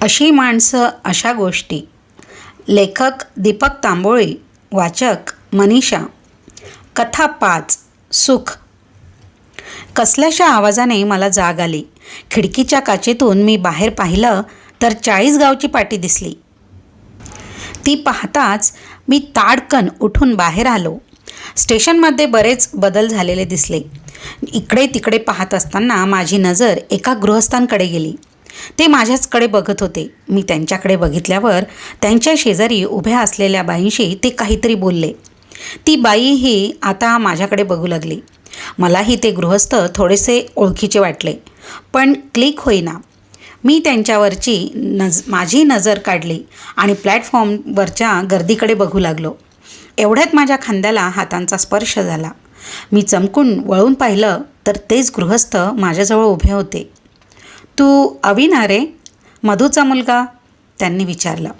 अशी माणसं अशा गोष्टी. लेखक दीपक तांबोळी. वाचक मनीषा. कथा 5. सुख. कसल्याशा आवाजाने मला जाग आली. खिडकीच्या काचेतून मी बाहेर पाहिलं तर 40 गावची पाटी दिसली. ती पाहताच मी ताडकन उठून बाहेर आलो. स्टेशनमध्ये बरेच बदल झालेले दिसले. इकडे तिकडे पाहत असताना माझी नजर एका गृहस्थांकडे गेली. ते माझ्याचकडे बघत होते. मी त्यांच्याकडे बघितल्यावर त्यांच्या शेजारी उभ्या असलेल्या बाईंशी ते काहीतरी बोलले. ती बाईही आता माझ्याकडे बघू लागली. मलाही ते गृहस्थ थोडेसे ओळखीचे वाटले, पण क्लिक होईना. मी त्यांच्यावरची माझी नजर काढली आणि प्लॅटफॉर्मवरच्या गर्दीकडे बघू लागलो. एवढ्यात माझ्या खांद्याला हातांचा स्पर्श झाला. मी चमकून वळून पाहिलं तर तेच गृहस्थ माझ्याजवळ उभे होते. तू अविना रे, मधूचा मुलगा? त्यांनी विचारलं.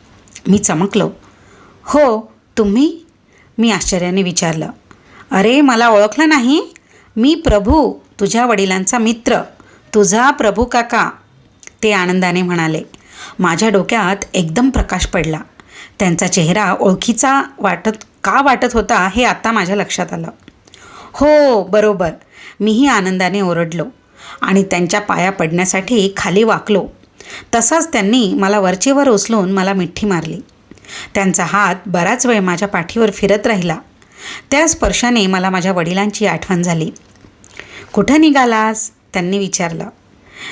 मी चमकलो. हो, तुम्ही? मी आश्चर्याने विचारलं. अरे, मला ओळखलं नाही? मी प्रभू, तुझ्या वडिलांचा मित्र, तुझा प्रभू काका, ते आनंदाने म्हणाले. माझ्या डोक्यात एकदम प्रकाश पडला. त्यांचा चेहरा ओळखीचा वाटत होता हे आता माझ्या लक्षात आलं. हो, बरोबर, मीही आनंदाने ओरडलो आणि त्यांच्या पाया पडण्यासाठी खाली वाकलो. तसाच त्यांनी मला वरचेवर उचलून मला मिठी मारली. त्यांचा हात बराच वेळ माझ्या पाठीवर फिरत राहिला. त्या स्पर्शाने मला माझ्या वडिलांची आठवण झाली. कुठं निघालास? त्यांनी विचारलं.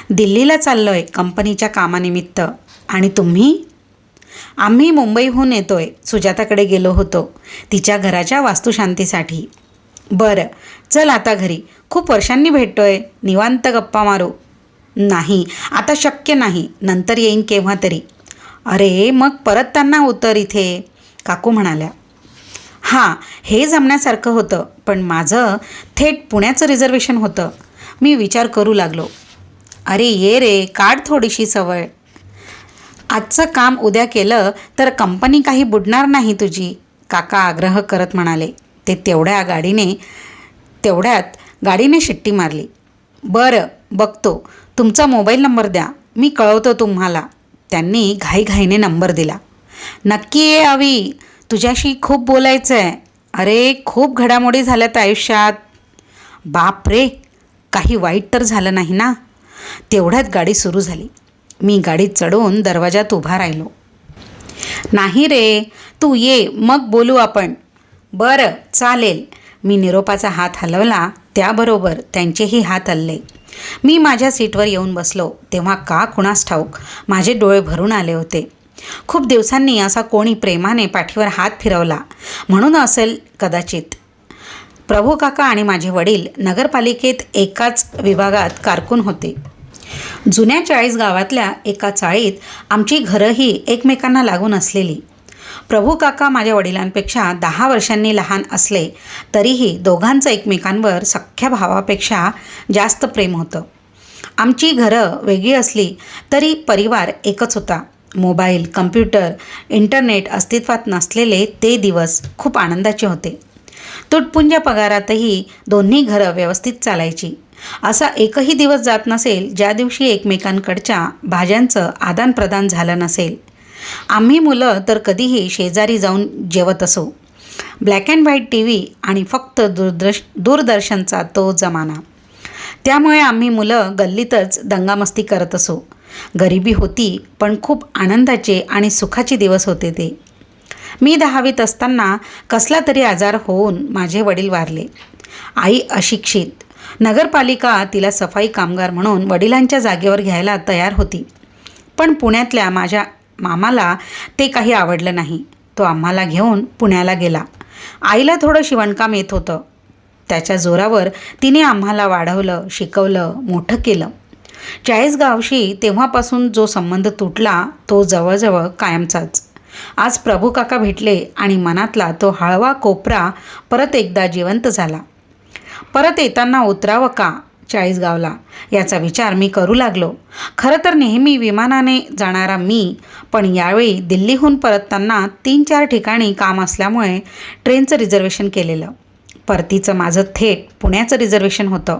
दिल्लीला चाललोय कंपनीच्या कामानिमित्त. आणि तुम्ही? आम्ही मुंबईहून येतोय. सुजाताकडे गेलो होतो, तिच्या घराच्या वास्तुशांतीसाठी. बरं, चल आता घरी. खूप वर्षांनी भेटतोय, निवांत गप्पा मारू. नाही, आता शक्य नाही, नंतर येईन केव्हा तरी. अरे, मग परत त्यांना उतर इथे, काकू म्हणाल्या. हां, हे जमण्यासारखं होतं, पण माझं थेट पुण्याचं रिझर्वेशन होतं. मी विचार करू लागलो. अरे ये रे, काढ थोडीशी सवय. आजचं काम उद्या केलं तर कंपनी काही बुडणार नाही तुझी, काका आग्रह करत म्हणाले. ते तेवढ्यात गाडीने शिट्टी मारली. बरं, बघतो. तुमचा मोबाईल नंबर द्या, मी कळवतो तुम्हाला. त्यांनी घाईघाईने नंबर दिला. नक्की ये अवी, तुझ्याशी खूप बोलायचं आहे. अरे, खूप घडामोडी झाल्यात आयुष्यात. बाप रे, काही वाईट तर झालं नाही ना? तेवढ्यात गाडी सुरू झाली. मी गाडीत चढून दरवाजात उभा राहिलो. नाही रे, तू ये, मग बोलू आपण. बरं, चालेल. मी निरोपाचा हात हलवला, त्याबरोबर त्यांचेही हात हलले. मी माझ्या सीटवर येऊन बसलो तेव्हा का कुणास ठाऊक माझे डोळे भरून आले होते. खूप दिवसांनी असा कोणी प्रेमाने पाठीवर हात फिरवला म्हणून असेल कदाचित. प्रभू काका आणि माझे वडील नगरपालिकेत एकाच विभागात कारकून होते. जुन्या 40 गावातल्या एका चाळीत आमची घरंही एकमेकांना लागून असलेली. प्रभू काका माझ्या वडिलांपेक्षा 10 वर्षांनी लहान असले तरीही दोघांचं एकमेकांवर सख्ख्या भावापेक्षा जास्त प्रेम होतं. आमची घरं वेगळी असली तरी परिवार एकच होता. मोबाईल, कम्प्युटर, इंटरनेट अस्तित्वात नसलेले ते दिवस खूप आनंदाचे होते. तुटपुंज पगारातही दोन्ही घरं व्यवस्थित चालायची. असा एकही दिवस जात नसेल ज्या दिवशी एकमेकांकडच्या भाज्यांचं आदानप्रदान झालं नसेल. आम्ही मुलं तर कधीही शेजारी जाऊन जेवत असो. ब्लॅक अँड व्हाईट TV आणि फक्त दूरदर्शनचा तो जमाना. त्यामुळे आम्ही मुलं गल्लीतच दंगामस्ती करत असो. गरिबी होती, पण खूप आनंदाचे आणि सुखाचे दिवस होते ते. मी 10वीत असताना कसला तरी आजार होऊन माझे वडील वारले. आई अशिक्षित. नगरपालिका तिला सफाई कामगार म्हणून वडिलांच्या जागेवर घ्यायला तयार होती. पण पुण्यातल्या माझ्या मामाला ते काही आवडलं नाही. तो आम्हाला घेऊन पुण्याला गेला. आईला थोडं शिवणकाम येत होतं. त्याच्या जोरावर तिने आम्हाला वाढवलं, शिकवलं, मोठं केलं. 40 गावशी तेव्हापासून जो संबंध तुटला तो जवळजवळ कायमचाच. आज प्रभू काका भेटले आणि मनातला तो हळवा कोपरा परत एकदा जिवंत झाला. परत येताना उतरावं का 40 गावला याचा विचार मी करू लागलो. खरं तर नेहमी विमानाने जाणारा मी, पण यावेळी दिल्लीहून परतताना 3-4 ठिकाणी काम असल्यामुळे ट्रेनचं रिझर्वेशन केलेलं. परतीचं माझं थेट पुण्याचं रिझर्वेशन होतं.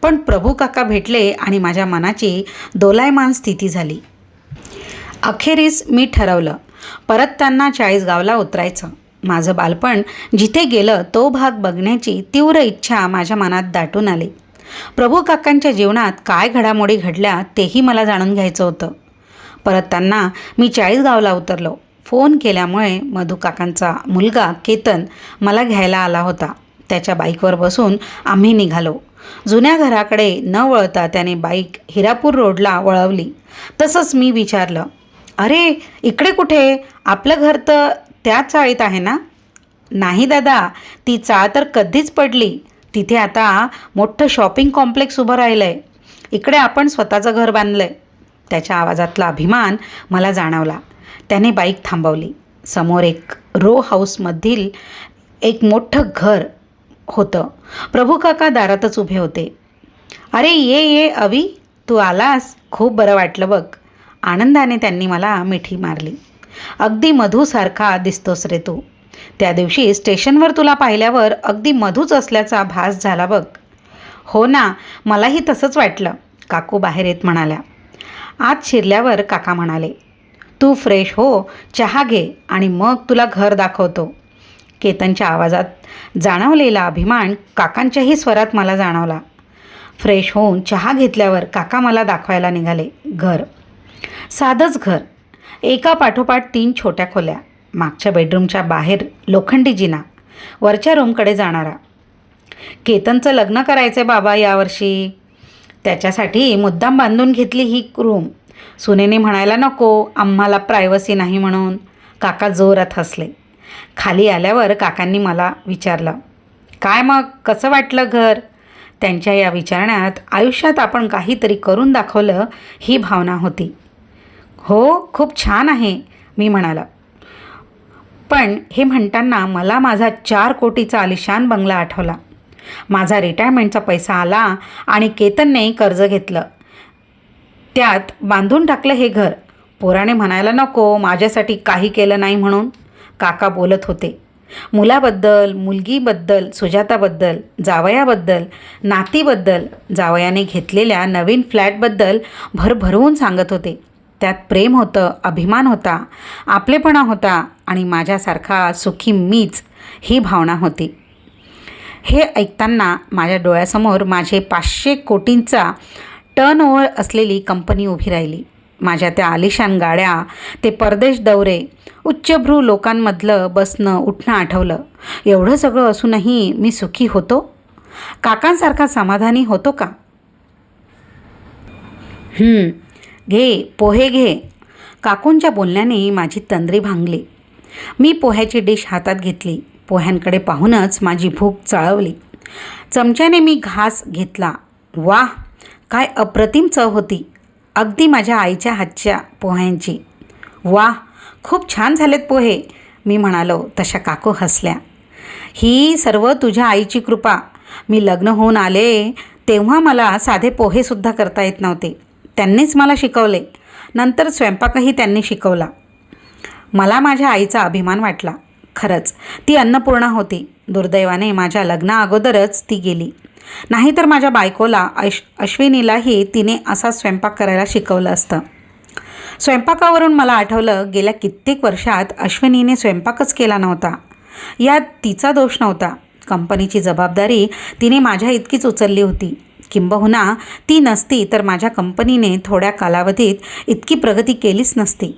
पण प्रभू काका भेटले आणि माझ्या मनाची दोलायमान स्थिती झाली. अखेरीस मी ठरवलं परत त्यांना चाळीसगावला उतरायचं. माझं बालपण जिथे गेलं तो भाग बघण्याची तीव्र इच्छा माझ्या मनात दाटून आली. प्रभू काकांच्या जीवनात काय घडामोडी घडल्या तेही मला जाणून घ्यायचं होतं. परत त्यांना मी चाळीसगावला उतरलो. फोन केल्यामुळे मधू काकांचा मुलगा केतन मला घ्यायला आला होता. त्याच्या बाईकवर बसून आम्ही निघालो. जुन्या घराकडे न वळता त्याने बाईक हिरापूर रोडला वळवली. तसंच मी विचारलं, अरे इकडे कुठे? आपलं घर तर त्याच चाळीत आहे ना? नाही दादा, ती चाळ तर कधीच पडली. तिथे आता मोठं शॉपिंग कॉम्प्लेक्स उभं राहिलं आहे. इकडे आपण स्वतःचं घर बांधलं आहे. त्याच्या आवाजातला अभिमान मला जाणवला. त्याने बाईक थांबवली. समोर एक रो हाऊसमधील एक मोठं घर होतं. प्रभू काका दारातच उभे होते. अरे ये ये अवी, तू आलास, खूप बरं वाटलं बघ. आनंदाने त्यांनी मला मिठी मारली. अगदी मधूसारखा दिसतोस रे तू. त्या दिवशी स्टेशनवर तुला पाहिल्यावर अगदी मधूच असल्याचा भास झाला बघ. हो ना, मलाही तसंच वाटलं, काकू बाहेर येत म्हणाल्या. आत शिरल्यावर काका म्हणाले, तू फ्रेश हो, चहा घे आणि मग तुला घर दाखवतो. केतनच्या आवाजात जाणवलेला अभिमान काकांच्याही स्वरात मला जाणवला. फ्रेश होऊन चहा घेतल्यावर काका मला दाखवायला निघाले घर. साधंच घर, एका पाठोपाठ 3 छोट्या खोल्या. मागच्या बेडरूमच्या बाहेर लोखंडी जिना, वरच्या रूमकडे जाणारा. केतनचं लग्न करायचं आहे बाबा यावर्षी. त्याच्यासाठी मुद्दाम बांधून घेतली ही रूम. सुनेने म्हणायला नको आम्हाला प्रायव्हसी नाही म्हणून. काका जोरात हसले. खाली आल्यावर काकांनी मला विचारलं, काय मग कसं वाटलं घर? त्यांच्या या विचारण्यात आयुष्यात आपण काहीतरी करून दाखवलं ही भावना होती. हो, खूप छान आहे मी म्हणाला. पण हे म्हणताना मला माझा 4 कोटीचा आलिशान बंगला आठवला. माझा रिटायरमेंटचा पैसा आला आणि केतनने कर्ज घेतलं. त्यात बांधून टाकलं हे घर. पोराने म्हणायला नको माझ्यासाठी काही केलं नाही म्हणून. काका बोलत होते. मुलाबद्दल, मुलगीबद्दल, सुजाताबद्दल, जावयाबद्दल, नातीबद्दल, जावयाने घेतलेल्या नवीन फ्लॅटबद्दल भरभरून सांगत होते. त्यात प्रेम होतं, अभिमान होता, आपलेपणा होता आणि माझ्यासारखा सुखी मीच ही भावना होती. हे ऐकताना माझ्या डोळ्यासमोर माझे 500 कोटींचा टर्नओव्हर असलेली कंपनी उभी राहिली. माझ्या त्या आलिशान गाड्या, ते परदेश दौरे, उच्चभ्रू लोकांमधलं बसणं उठणं आठवलं. एवढं सगळं असूनही मी सुखी होतो? काकांसारखा समाधानी होतो का? घे पोहे घे. काकूंच्या बोलण्याने माझी तंद्री भांगली. मी पोह्याची डिश हातात घेतली. पोह्यांकडे पाहूनच माझी भूक चाळवली. चमच्याने मी घास घेतला. वाह, काय अप्रतिम चव होती. अगदी माझ्या आईच्या हातच्या पोह्यांची. वाह, खूप छान झालेत पोहे मी म्हणालो तशा काकू हसल्या. ही सर्व तुझ्या आईची कृपा. मी लग्न होऊन आले तेव्हा मला साधे पोहेसुद्धा करता येत नव्हते. त्यांनीच मला शिकवले. नंतर स्वयंपाकही त्यांनी शिकवला. मला माझ्या आईचा अभिमान वाटला. खरंच ती अन्नपूर्णा होती. दुर्दैवाने माझ्या लग्नाअगोदरच ती गेली. नाहीतर माझ्या बायकोला अश्विनीलाही तिने असा स्वयंपाक करायला शिकवलं असतं. स्वयंपाकावरून मला आठवलं गेल्या कित्येक वर्षात अश्विनीने स्वयंपाकच केला नव्हता. यात तिचा दोष नव्हता. कंपनीची जबाबदारी तिने माझ्या इतकीच उचलली होती. किंबहुना ती नसती तर माझ्या कंपनीने थोड्या कालावधीत इतकी प्रगती केलीच नसती.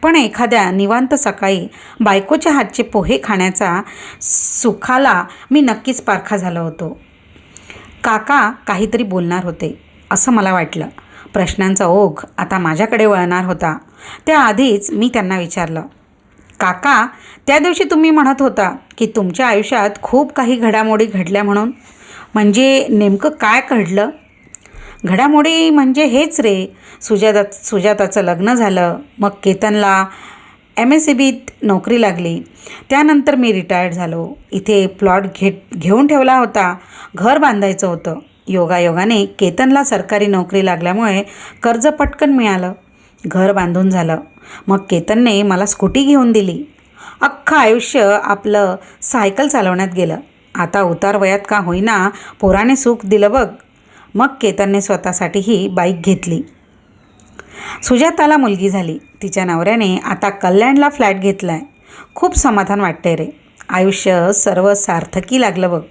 पण एखाद्या निवांत सकाळी बायकोच्या हातचे पोहे खाण्याचा सुखाला मी नक्कीच पारखा झालो होतो. काका काहीतरी बोलणार होते असं मला वाटलं. प्रश्नांचा ओघ आता माझ्याकडे वळणार होता. त्याआधीच मी त्यांना विचारलं, काका, त्या दिवशी तुम्ही म्हणत होता की तुमच्या आयुष्यात खूप काही घडामोडी घडल्या म्हणून. म्हणजे नेमकं काय घडलं? घडामोडी म्हणजे हेच रे, सुजाताचं लग्न झालं, मग केतनला MSEBीत नोकरी लागली, त्यानंतर मी रिटायर्ड झालो. इथे प्लॉट घेऊन ठेवला होता, घर बांधायचं होतं. योगायोगाने केतनला सरकारी नोकरी लागल्यामुळे कर्ज पटकन मिळालं. घर बांधून झालं. मग केतनने मला स्कूटी घेऊन दिली. अख्खं आयुष्य आपलं सायकल चालवण्यात गेलं. आता उतार वयात का होईना पोराने सुख दिलं बघ. मग केतनने स्वतःसाठीही बाईक घेतली. सुजाताला मुलगी झाली. तिच्या नवऱ्याने आता कल्याणला फ्लॅट घेतला आहे. खूप समाधान वाटते रे. आयुष्य सर्व सार्थकी लागलं बघ.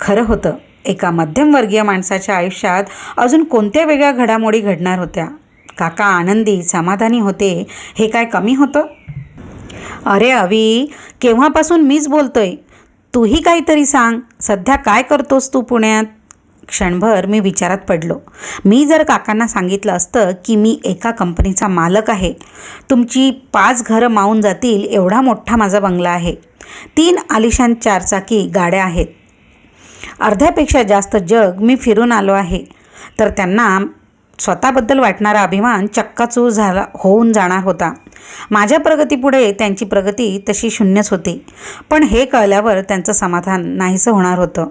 खरं होतं, एका मध्यमवर्गीय माणसाच्या आयुष्यात अजून कोणत्या वेगळ्या घडामोडी घडणार होत्या. काका आनंदी समाधानी होते हे काय कमी होतं? अरे अवी, केव्हापासून मीच बोलतोय. तूही काहीतरी सांग. सध्या काय करतोस तू पुण्यात? क्षणभर मी विचारात पडलो. मी जर काकांना सांगितलं असतं की मी एका कंपनीचा मालक आहे, तुमची 5 घरं मावून जातील एवढा मोठा माझा बंगला आहे, 3 आलिशान 4 चाकी गाड्या आहेत, अर्ध्यापेक्षा जास्त जग मी फिरून आलो आहे, तर त्यांना स्वतःबद्दल वाटणारा अभिमान चक्काचूर होऊन जाणार होता. माझ्या प्रगतीपुढे त्यांची प्रगती तशी शून्यच होती. पण हे कळल्यावर त्यांचं समाधान नाहीसं होणार होतं.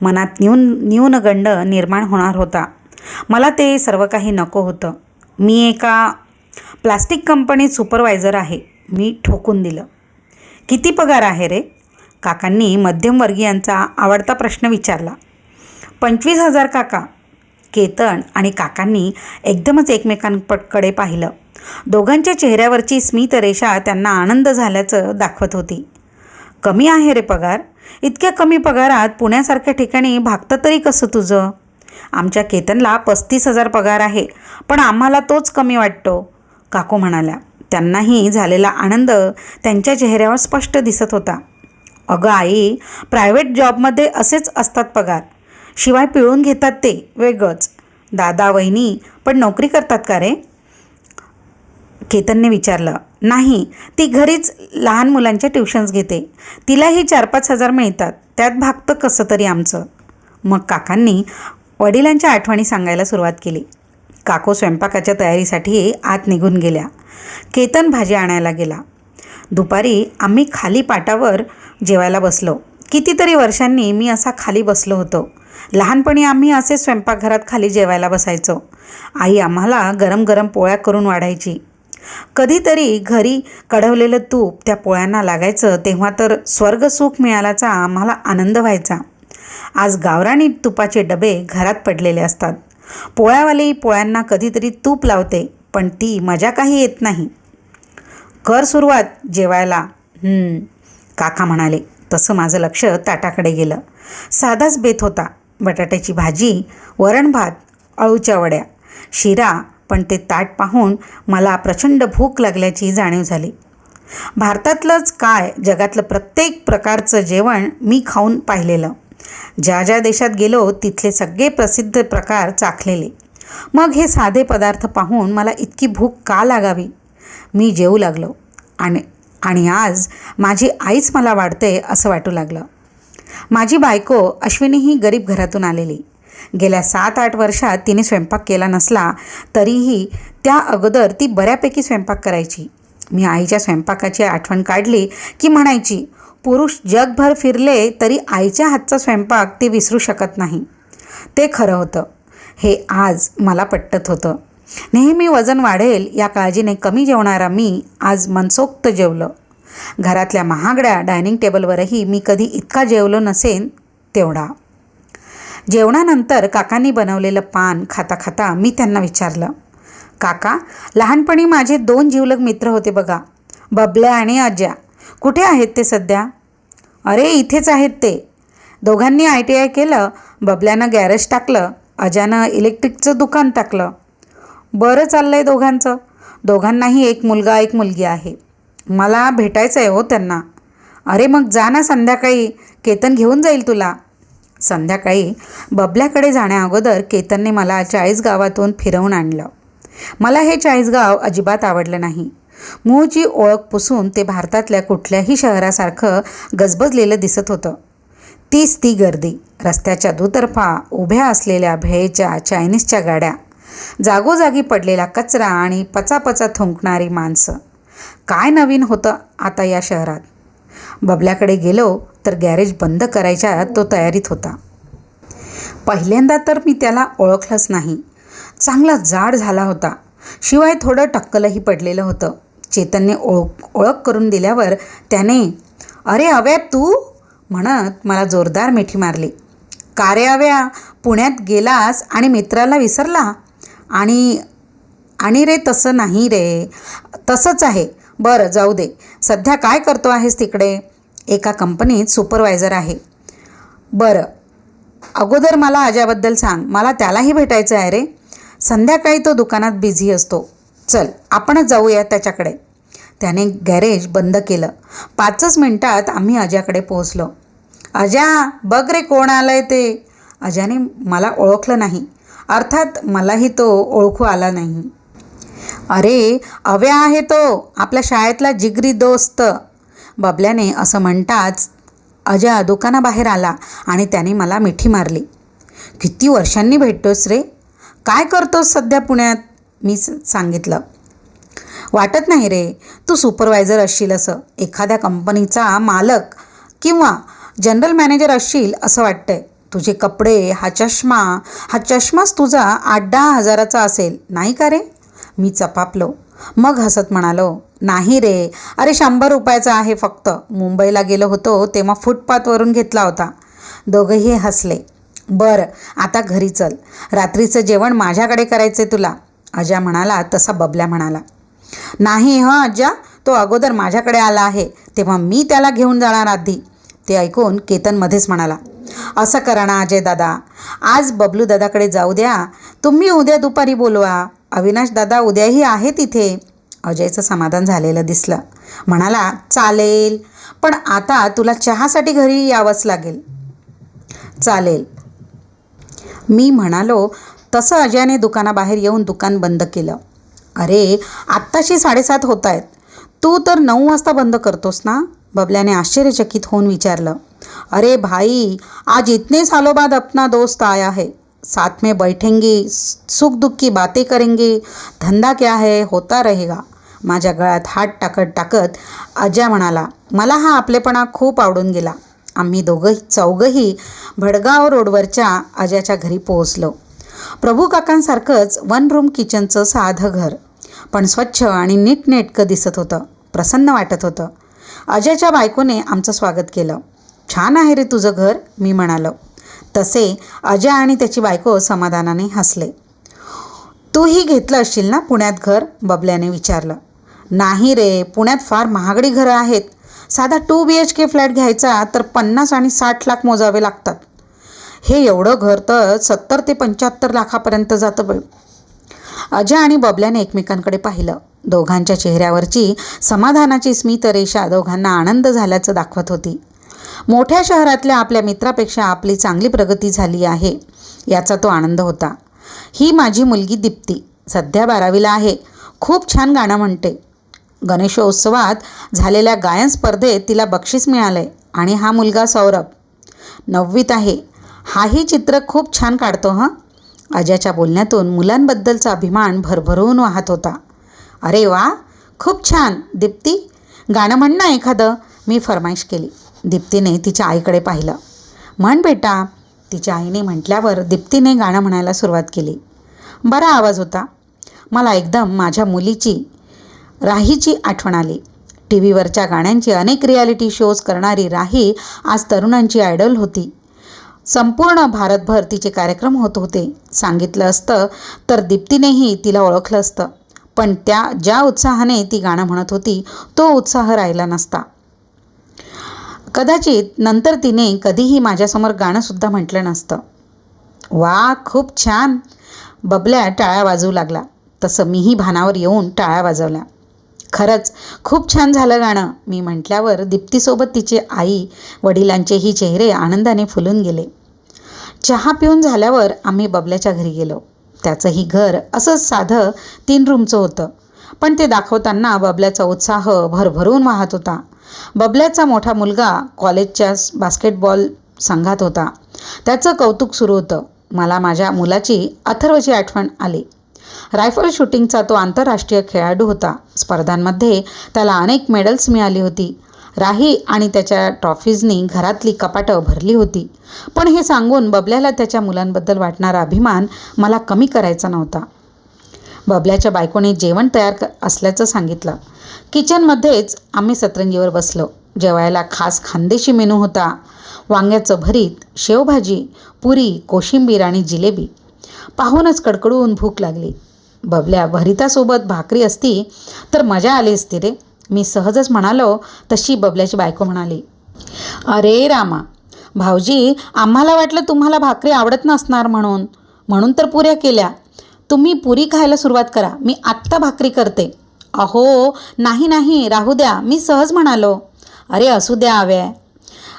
मनात न्यूनगंड निर्माण होणार होता. मला ते सर्व काही नको होतं. मी एका प्लास्टिक कंपनीत सुपरवायझर आहे, मी ठोकून दिलं. किती पगार आहे रे? काकांनी मध्यमवर्गीयांचा आवडता प्रश्न विचारला. 25,000 काका. केतन आणि काकांनी एकदमच एकमेकांकडे पाहिलं. दोघांच्या चेहऱ्यावरची स्मितरेषा त्यांना आनंद झाल्याचं दाखवत होती. कमी आहे रे पगार. इतक्या कमी पगारात पुण्यासारख्या ठिकाणी भागतं तरी कसं तुझं? आमच्या केतनला 35,000 पगार आहे, पण आम्हाला तोच कमी वाटतो, काकू म्हणाल्या. त्यांनाही झालेला आनंद त्यांच्या चेहऱ्यावर स्पष्ट दिसत होता. अगं आई, प्रायव्हेट जॉबमध्ये असेच असतात पगार. शिवाय पिळून घेतात ते वेगळंच. दादा वहिनी पण नोकरी करतात का रे? केतनने विचारलं. नाही, ती घरीच लहान मुलांच्या ट्युशन्स घेते. तिलाही 4-5 हजार मिळतात. त्यात भागतं कसं तरी आमचं. मग काकांनी वडिलांच्या आठवणी सांगायला सुरुवात केली. काकू स्वयंपाकाच्या तयारीसाठी आत निघून गेल्या. केतन भाजी आणायला गेला. दुपारी आम्ही खाली पाटावर जेवायला बसलो. कितीतरी वर्षांनी मी असा खाली बसलो होतो. लहानपणी आम्ही असे स्वयंपाकघरात खाली जेवायला बसायचो. आई आम्हाला गरम गरम पोळ्या करून वाढायची. कधीतरी घरी कढवलेलं तूप त्या पोळ्यांना लागायचं तेव्हा तर स्वर्गसुख मिळाल्याचा आम्हाला आनंद व्हायचा. आज गावरानी तुपाचे डबे घरात पडलेले असतात. पोळ्यावाली पोळ्यांना कधीतरी तूप लावते, पण ती मजा काही येत नाही. कर सुरुवात जेवायला. काका म्हणाले. तसं माझं लक्ष ताटाकडे गेलं. साधाच बेत होता. बटाट्याची भाजी, वरण भात, अळूच्या वड्या, शिरा. पण ते ताट पाहून मला प्रचंड भूक लागल्याची जाणीव झाली. भारतातलंच काय, जगातलं प्रत्येक प्रकारचं जेवण मी खाऊन पाहिलेलं. ज्या ज्या देशात गेलो तिथले सगळे प्रसिद्ध प्रकार चाखलेले. मग हे साधे पदार्थ पाहून मला इतकी भूक का लागावी? मी जेवू लागलो. आणि आज माझी आईच मला वाढते असं वाटू लागलं. माझी बायको अश्विनीही गरीब घरातून आलेली. गेल्या 7-8 वर्षात तिने स्वयंपाक केला नसला तरीही त्या अगोदर ती बऱ्यापैकी स्वयंपाक करायची. मी आईच्या स्वयंपाकाची आठवण काढली की म्हणायची, पुरुष जगभर फिरले तरी आईच्या हातचा स्वयंपाक ते विसरू शकत नाही. ते खरं होतं. हे आज मला पटत होतं. नेहमी वजन वाढेल या काळजीने कमी जेवणारा मी आज मनसोक्त जेवलं. घरातल्या महागड्या डायनिंग टेबलवरही मी कधी इतका जेवलो नसेन तेवढा. जेवणानंतर काकांनी बनवलेलं पान खाता खाता मी त्यांना विचारलं, काका, लहानपणी माझे 2 जिवलग मित्र होते बघा, बबल्या आणि अज्या. कुठे आहेत ते सध्या? अरे इथेच आहेत ते. दोघांनी ITI केलं. बबल्यानं गॅरेज टाकलं, अजानं इलेक्ट्रिकचं दुकान टाकलं. बरं चाललं आहे दोघांचं. दोघांनाही एक मुलगा एक मुलगी आहे. मला भेटायचं आहे हो त्यांना. अरे मग जा ना संध्याकाळी, केतन घेऊन जाईल तुला. संध्याकाळी बबल्याकडे जाण्याअगोदर केतनने मला 40 गावातून फिरवून आणलं. मला हे 40 गाव अजिबात आवडलं नाही. मूळची ओळख पुसून ते भारतातल्या कुठल्याही शहरासारखं गजबजलेलं दिसत होतं. तीच ती गर्दी, रस्त्याच्या दुतर्फा उभ्या असलेल्या भेळच्या चायनीजच्या गाड्या, जागोजागी पडलेला कचरा आणि पचापचा थुंकणारी माणसं. काय नवीन होतं आता या शहरात? बबल्याकडे गेलो तर गॅरेज बंद करायच्या तो तयारीत होता. पहिल्यांदा तर मी त्याला ओळखलंच नाही. चांगला जाड झाला होता. शिवाय थोडं टक्कलही पडलेलं होतं. चेतनने ओळख करून दिल्यावर त्याने, अरे अव्या तू, म्हणत मला जोरदार मिठी मारली. का रे अव्या, पुण्यात गेलास आणि मित्राला विसरला? आणि रे तसं नाही रे, तसंच आहे. बरं जाऊ दे, सध्या काय करतो आहेस तिकडे? एका कंपनीत सुपरवायझर आहे. बरं, अगोदर मला अजयबद्दल सांग, मला त्यालाही भेटायचं आहे रे. संध्याकाळी तो दुकानात बिझी असतो. चल आपणच जाऊया त्याच्याकडे. त्याने गॅरेज बंद केलं. 5च मिनिटात आम्ही अजयकडे पोहोचलो. अजय बघ रे कोण आलं आहे ते. अजयने मला ओळखलं नाही. अर्थात मलाही तो ओळखू आला नाही. अरे अव्या आहे तो, आपल्या शाळेतला जिगरी दोस्त. बबल्याने असं म्हणताच अजय दुकानाबाहेर आला आणि त्याने मला मिठी मारली. किती वर्षांनी भेटतोस रे? काय करतोस सध्या पुण्यात? मी सांगितलं. वाटत नाही रे, तू सुपरवायझर असशील असं, एखाद्या कंपनीचा मालक किंवा जनरल मॅनेजर असशील असं वाटतंय. तुझे कपडे, हा चष्माच तुझा 8-10 हजाराचा असेल नाही का रे? मी चपापलो. मग हसत म्हणालो, नाही रे, अरे 100 रुपयाचा आहे फक्त. मुंबईला गेलो होतो तेव्हा फुटपाथवरून घेतला होता. दोघंही हसले. बरं आता घरी चल, रात्रीचं जेवण माझ्याकडे करायचे तुला. अजय म्हणाला तसा बबल्या म्हणाला, नाही हं अज्जा, तो अगोदर माझ्याकडे आला आहे तेव्हा मी त्याला घेऊन जाणार आधी. ते ऐकून केतन मध्येच म्हणाला, असं करा ना अजय दादा, आज बबलू दादाकडे जाऊ द्या. तुम्ही उद्या दुपारी बोलवा. अविनाश दादा उद्याही आहे तिथे. अजयचं समाधान झालेलं दिसलं. म्हणाला, चालेल, पण आता तुला चहासाठी घरी यावंच लागेल. चालेल मी म्हणालो. तसं अजयने दुकानाबाहेर येऊन दुकान बंद केलं. अरे आत्ताशी 7:30 होत आहेत, तू तर 9 वाजता बंद करतोस ना? बबल्याने आश्चर्यचकित होऊन विचारलं. अरे भाई, आज इतने सालों बाद अपना दोस्त आया है, साथ में बैठेंगे, सुख दुख की बातें करेंगे, धंदा क्या है होता रहेगा. माझ्या गळ्यात हात टाकत अजय म्हणाला, मला हा आपलेपणा खूप आवडून गेला. आम्ही चौघंही भडगाव रोडवरच्या अजयच्या घरी पोहोचलो. प्रभू काकांसारखंच 1 रूम किचनचं साधं घर, पण स्वच्छ आणि नीटनेटकं दिसत होतं. प्रसन्न वाटत होतं. अजयच्या बायकोने आमचं स्वागत केलं. छान आहे रे तुझं घर, मी म्हणालो. तसे अजय आणि त्याची बायको समाधानाने हसले. तूही घेतलं असशील ना पुण्यात घर? बबल्याने विचारलं. नाही रे, पुण्यात फार महागडी घरं आहेत. साधा 2 BHK फ्लॅट घ्यायचा तर 50 आणि 60 लाख मोजावे लागतात. हे एवढं घर तर 70 ते 75 लाखापर्यंत जातं. अजय आणि बबल्याने एकमेकांकडे पाहिलं. दोघांच्या चेहऱ्यावरची समाधानाची स्मितरेषा दोघांना आनंद झाल्याचं दाखवत होती. मोठ्या शहरातल्या आपल्या मित्रापेक्षा आपली चांगली प्रगती झाली आहे याचा तो आनंद होता. ही माझी मुलगी दीप्ती, सध्या 12वीला आहे. खूप छान गाणं म्हणते. गणेशोत्सवात झालेल्या गायन स्पर्धेत तिला बक्षीस मिळालंय. आणि हा मुलगा सौरभ 9वीत आहे. हाही चित्र खूप छान काढतो हं. अजयच्या बोलण्यातून मुलांबद्दलचा अभिमान भरभरून वाहत होता. अरे वा, खूप छान. दीप्ती, गाणं म्हण ना एखादं, मी फरमाईश केली. दीप्तीने तिच्या आईकडे पाहिलं. म्हण बेटा, तिच्या आईने म्हटल्यावर दीप्तीने गाणं म्हणायला सुरुवात केली. बरा आवाज होता. मला एकदम माझ्या मुलीची राहीची आठवण आली. TV वरच्या गाण्यांची अनेक रियालिटी शोज करणारी राही आज तरुणांची आयडल होती. संपूर्ण भारतभर तिचे कार्यक्रम होत होते. सांगितलं असतं तर दीप्तीनेही तिला ओळखलं असतं, पण ज्या उत्साहाने ती गाणं म्हणत होती तो उत्साह राहिला नसता. कदाचित नंतर तिने कधीही माझ्यासमोर गाणंसुद्धा म्हटलं नसतं. वा, खूप छान. बबल्या टाळ्या वाजवू लागला. तसं मीही भानावर येऊन टाळ्या वाजवल्या. खरंच खूप छान झालं गाणं, मी म्हटल्यावर दीप्तीसोबत तिचे आई वडिलांचेही चेहरे आनंदाने फुलून गेले. चहा पिऊन झाल्यावर आम्ही बबल्याच्या घरी गेलो. त्याचंही घर असंच साधं 3 रूमचं होतं, पण ते दाखवताना बबल्याचा उत्साह भरभरून वाहत होता. बबल्याचा मोठा मुलगा कॉलेजच्या बास्केटबॉल संघात होता. त्याचं कौतुक सुरू होतं. मला माझ्या मुलाची अथर्वची आठवण आली. रायफल शूटिंगचा तो आंतरराष्ट्रीय खेळाडू होता. स्पर्धांमध्ये त्याला अनेक मेडल्स मिळाली होती. राही आणि त्याच्या ट्रॉफीजनी घरातली कपाटं भरली होती. पण हे सांगून बबल्याला त्याच्या मुलांबद्दल वाटणारा अभिमान मला कमी करायचा नव्हता. बबल्याच्या बायकोने जेवण तयार असल्याचं सांगितलं. किचनमध्येच आम्ही सतरंजीवर बसलो. जेवायला खास खानदेशी मेनू होता. वांग्याचं भरीत, शेवभाजी, पुरी, कोशिंबीर आणि जिलेबी. पाहूनच कडकडून भूक लागली. बबल्या, भरितासोबत भाकरी असती तर मजा आली असती रे. मी सहजच म्हणालो तशी बबल्याची बायको म्हणाली, अरे रामा, भाऊजी, आम्हाला वाटलं तुम्हाला भाकरी आवडत नसणार म्हणून म्हणून तर पुऱ्या केल्या. तुम्ही पुरी खायला सुरुवात करा, मी आत्ता भाकरी करते. अहो नाही नाही, राहू द्या, मी सहज म्हणालो. अरे असू द्या आव्या,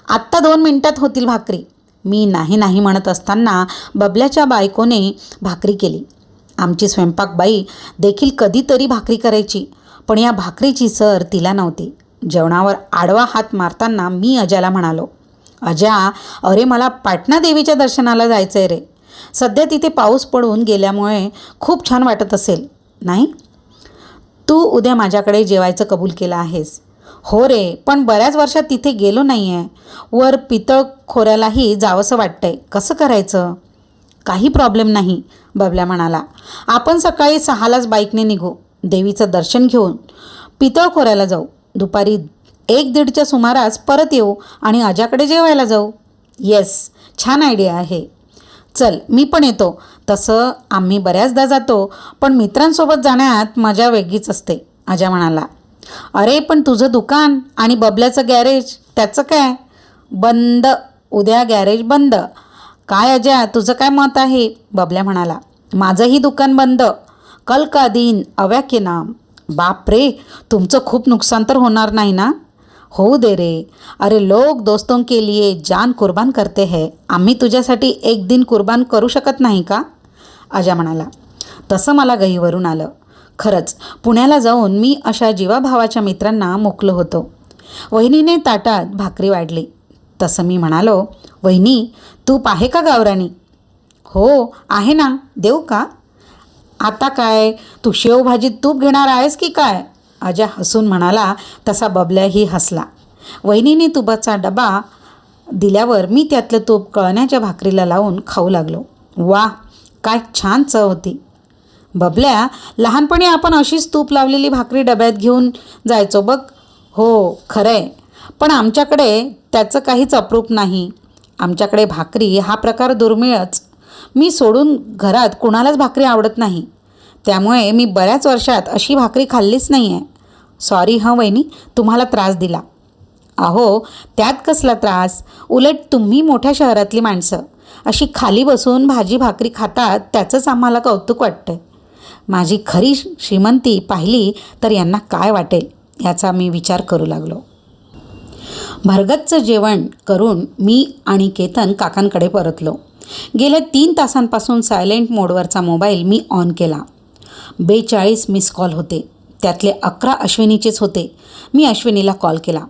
आत्ता 2 मिनिटात होतील भाकरी. मी नाही नाही म्हणत असताना बबल्याच्या बायकोने भाकरी केली. आमची स्वयंपाकबाई देखील कधीतरी भाकरी करायची, पण या भाकरीची सर तिला नव्हती. जेवणावर आडवा हात मारताना मी अजाला म्हणालो, अजा, अरे मला पाटणा देवीच्या दर्शनाला जायचं आहे रे. सध्या तिथे पाऊस पडून गेल्यामुळे खूप छान वाटत असेल नाही? तू उद्या माझ्याकडे जेवायचं कबूल केलं आहेस. हो रे, पण बऱ्याच वर्षात तिथे गेलो नाही आहे. वर पितळ खोऱ्यालाही जावंसं वाटतंय, कसं करायचं? काही प्रॉब्लेम नाही, बबल्या म्हणाला. आपण सकाळी 6लाच बाईकने निघू, देवीचं दर्शन घेऊन पितळ खोऱ्याला जाऊ. दुपारी 1-1:30च्या सुमारास परत येऊ आणि अजाकडे जेवायला जाऊ. येस, छान आयडिया आहे. चल, मी पण येतो. तसं आम्ही बऱ्याचदा जातो, पण मित्रांसोबत जाण्यात मजा वेगळीच असते, अजा म्हणाला. अरे पण तुझं दुकान आणि बबल्याचं गॅरेज, त्याचं काय? बंद, उद्या गॅरेज बंद. काय अजा, तुझं काय मत आहे? बबल्या म्हणाला. माझंही दुकान बंद. कल का दिन अव्या के नाम. बाप रे, तुमचं खूप नुकसान तर होणार नाही ना? होऊ दे रे. अरे लोग दोस्तों के लिए जान कुर्बान करते हैं. आम्ही तुझ्यासाठी एक दिन कुर्बान करू शकत नाही का? अजा म्हणाला. तसं मला गहीवरून आलं. खरंच पुण्याला जाऊन मी अशा जीवाभावाच्या मित्रांना मुकलो होतो. वहिनीने ताटात भाकरी वाढली. तसं मी म्हणालो, वहिनी, तूप आहे का गावरानी? हो आहे ना, देऊ का? आता काय, तू शेवभाजीत तूप घेणार आहेस की काय? अजा हसून म्हणाला. तसा बबल्याही हसला. वहिनीने तुपाचा डबा दिल्यावर मी त्यातलं तूप कळण्याच्या भाकरीला लावून खाऊ लागलो. वा, काय छान चव होती. बबल्या, लहानपणी आपण अशीच तूप लावलेली भाकरी डब्यात घेऊन जायचो बघ. हो खरंय, पण आमच्याकडे त्याचं काहीच अप्रूप नाही. आमच्याकडे भाकरी हा प्रकार दुर्मिळच. मी सोडून घरात कुणालाच भाकरी आवडत नाही. त्यामुळे मी बऱ्याच वर्षात अशी भाकरी खाल्लीच नाही आहे. सॉरी हं वहिनी, तुम्हाला त्रास दिला. अहो त्यात कसला त्रास, उलट तुम्ही मोठ्या शहरातली माणसं अशी खाली बसून भाजी भाकरी खातात, त्याचंच आम्हाला कौतुक वाटतंय. माझी खरी श्रीमंती पाहिली तर यांना काय वाटेल याचा मी विचार करू लागलो. भरगतचं जेवण करून मी आणि केतन काकांकडे परतलो. गेल्या 3 तासांपासून सायलेंट मोडवरचा मोबाईल मी ऑन केला. 42 मिस कॉल होते, त्यातले 11 अश्विनीचेच होते. मी अश्विनीला कॉल केला.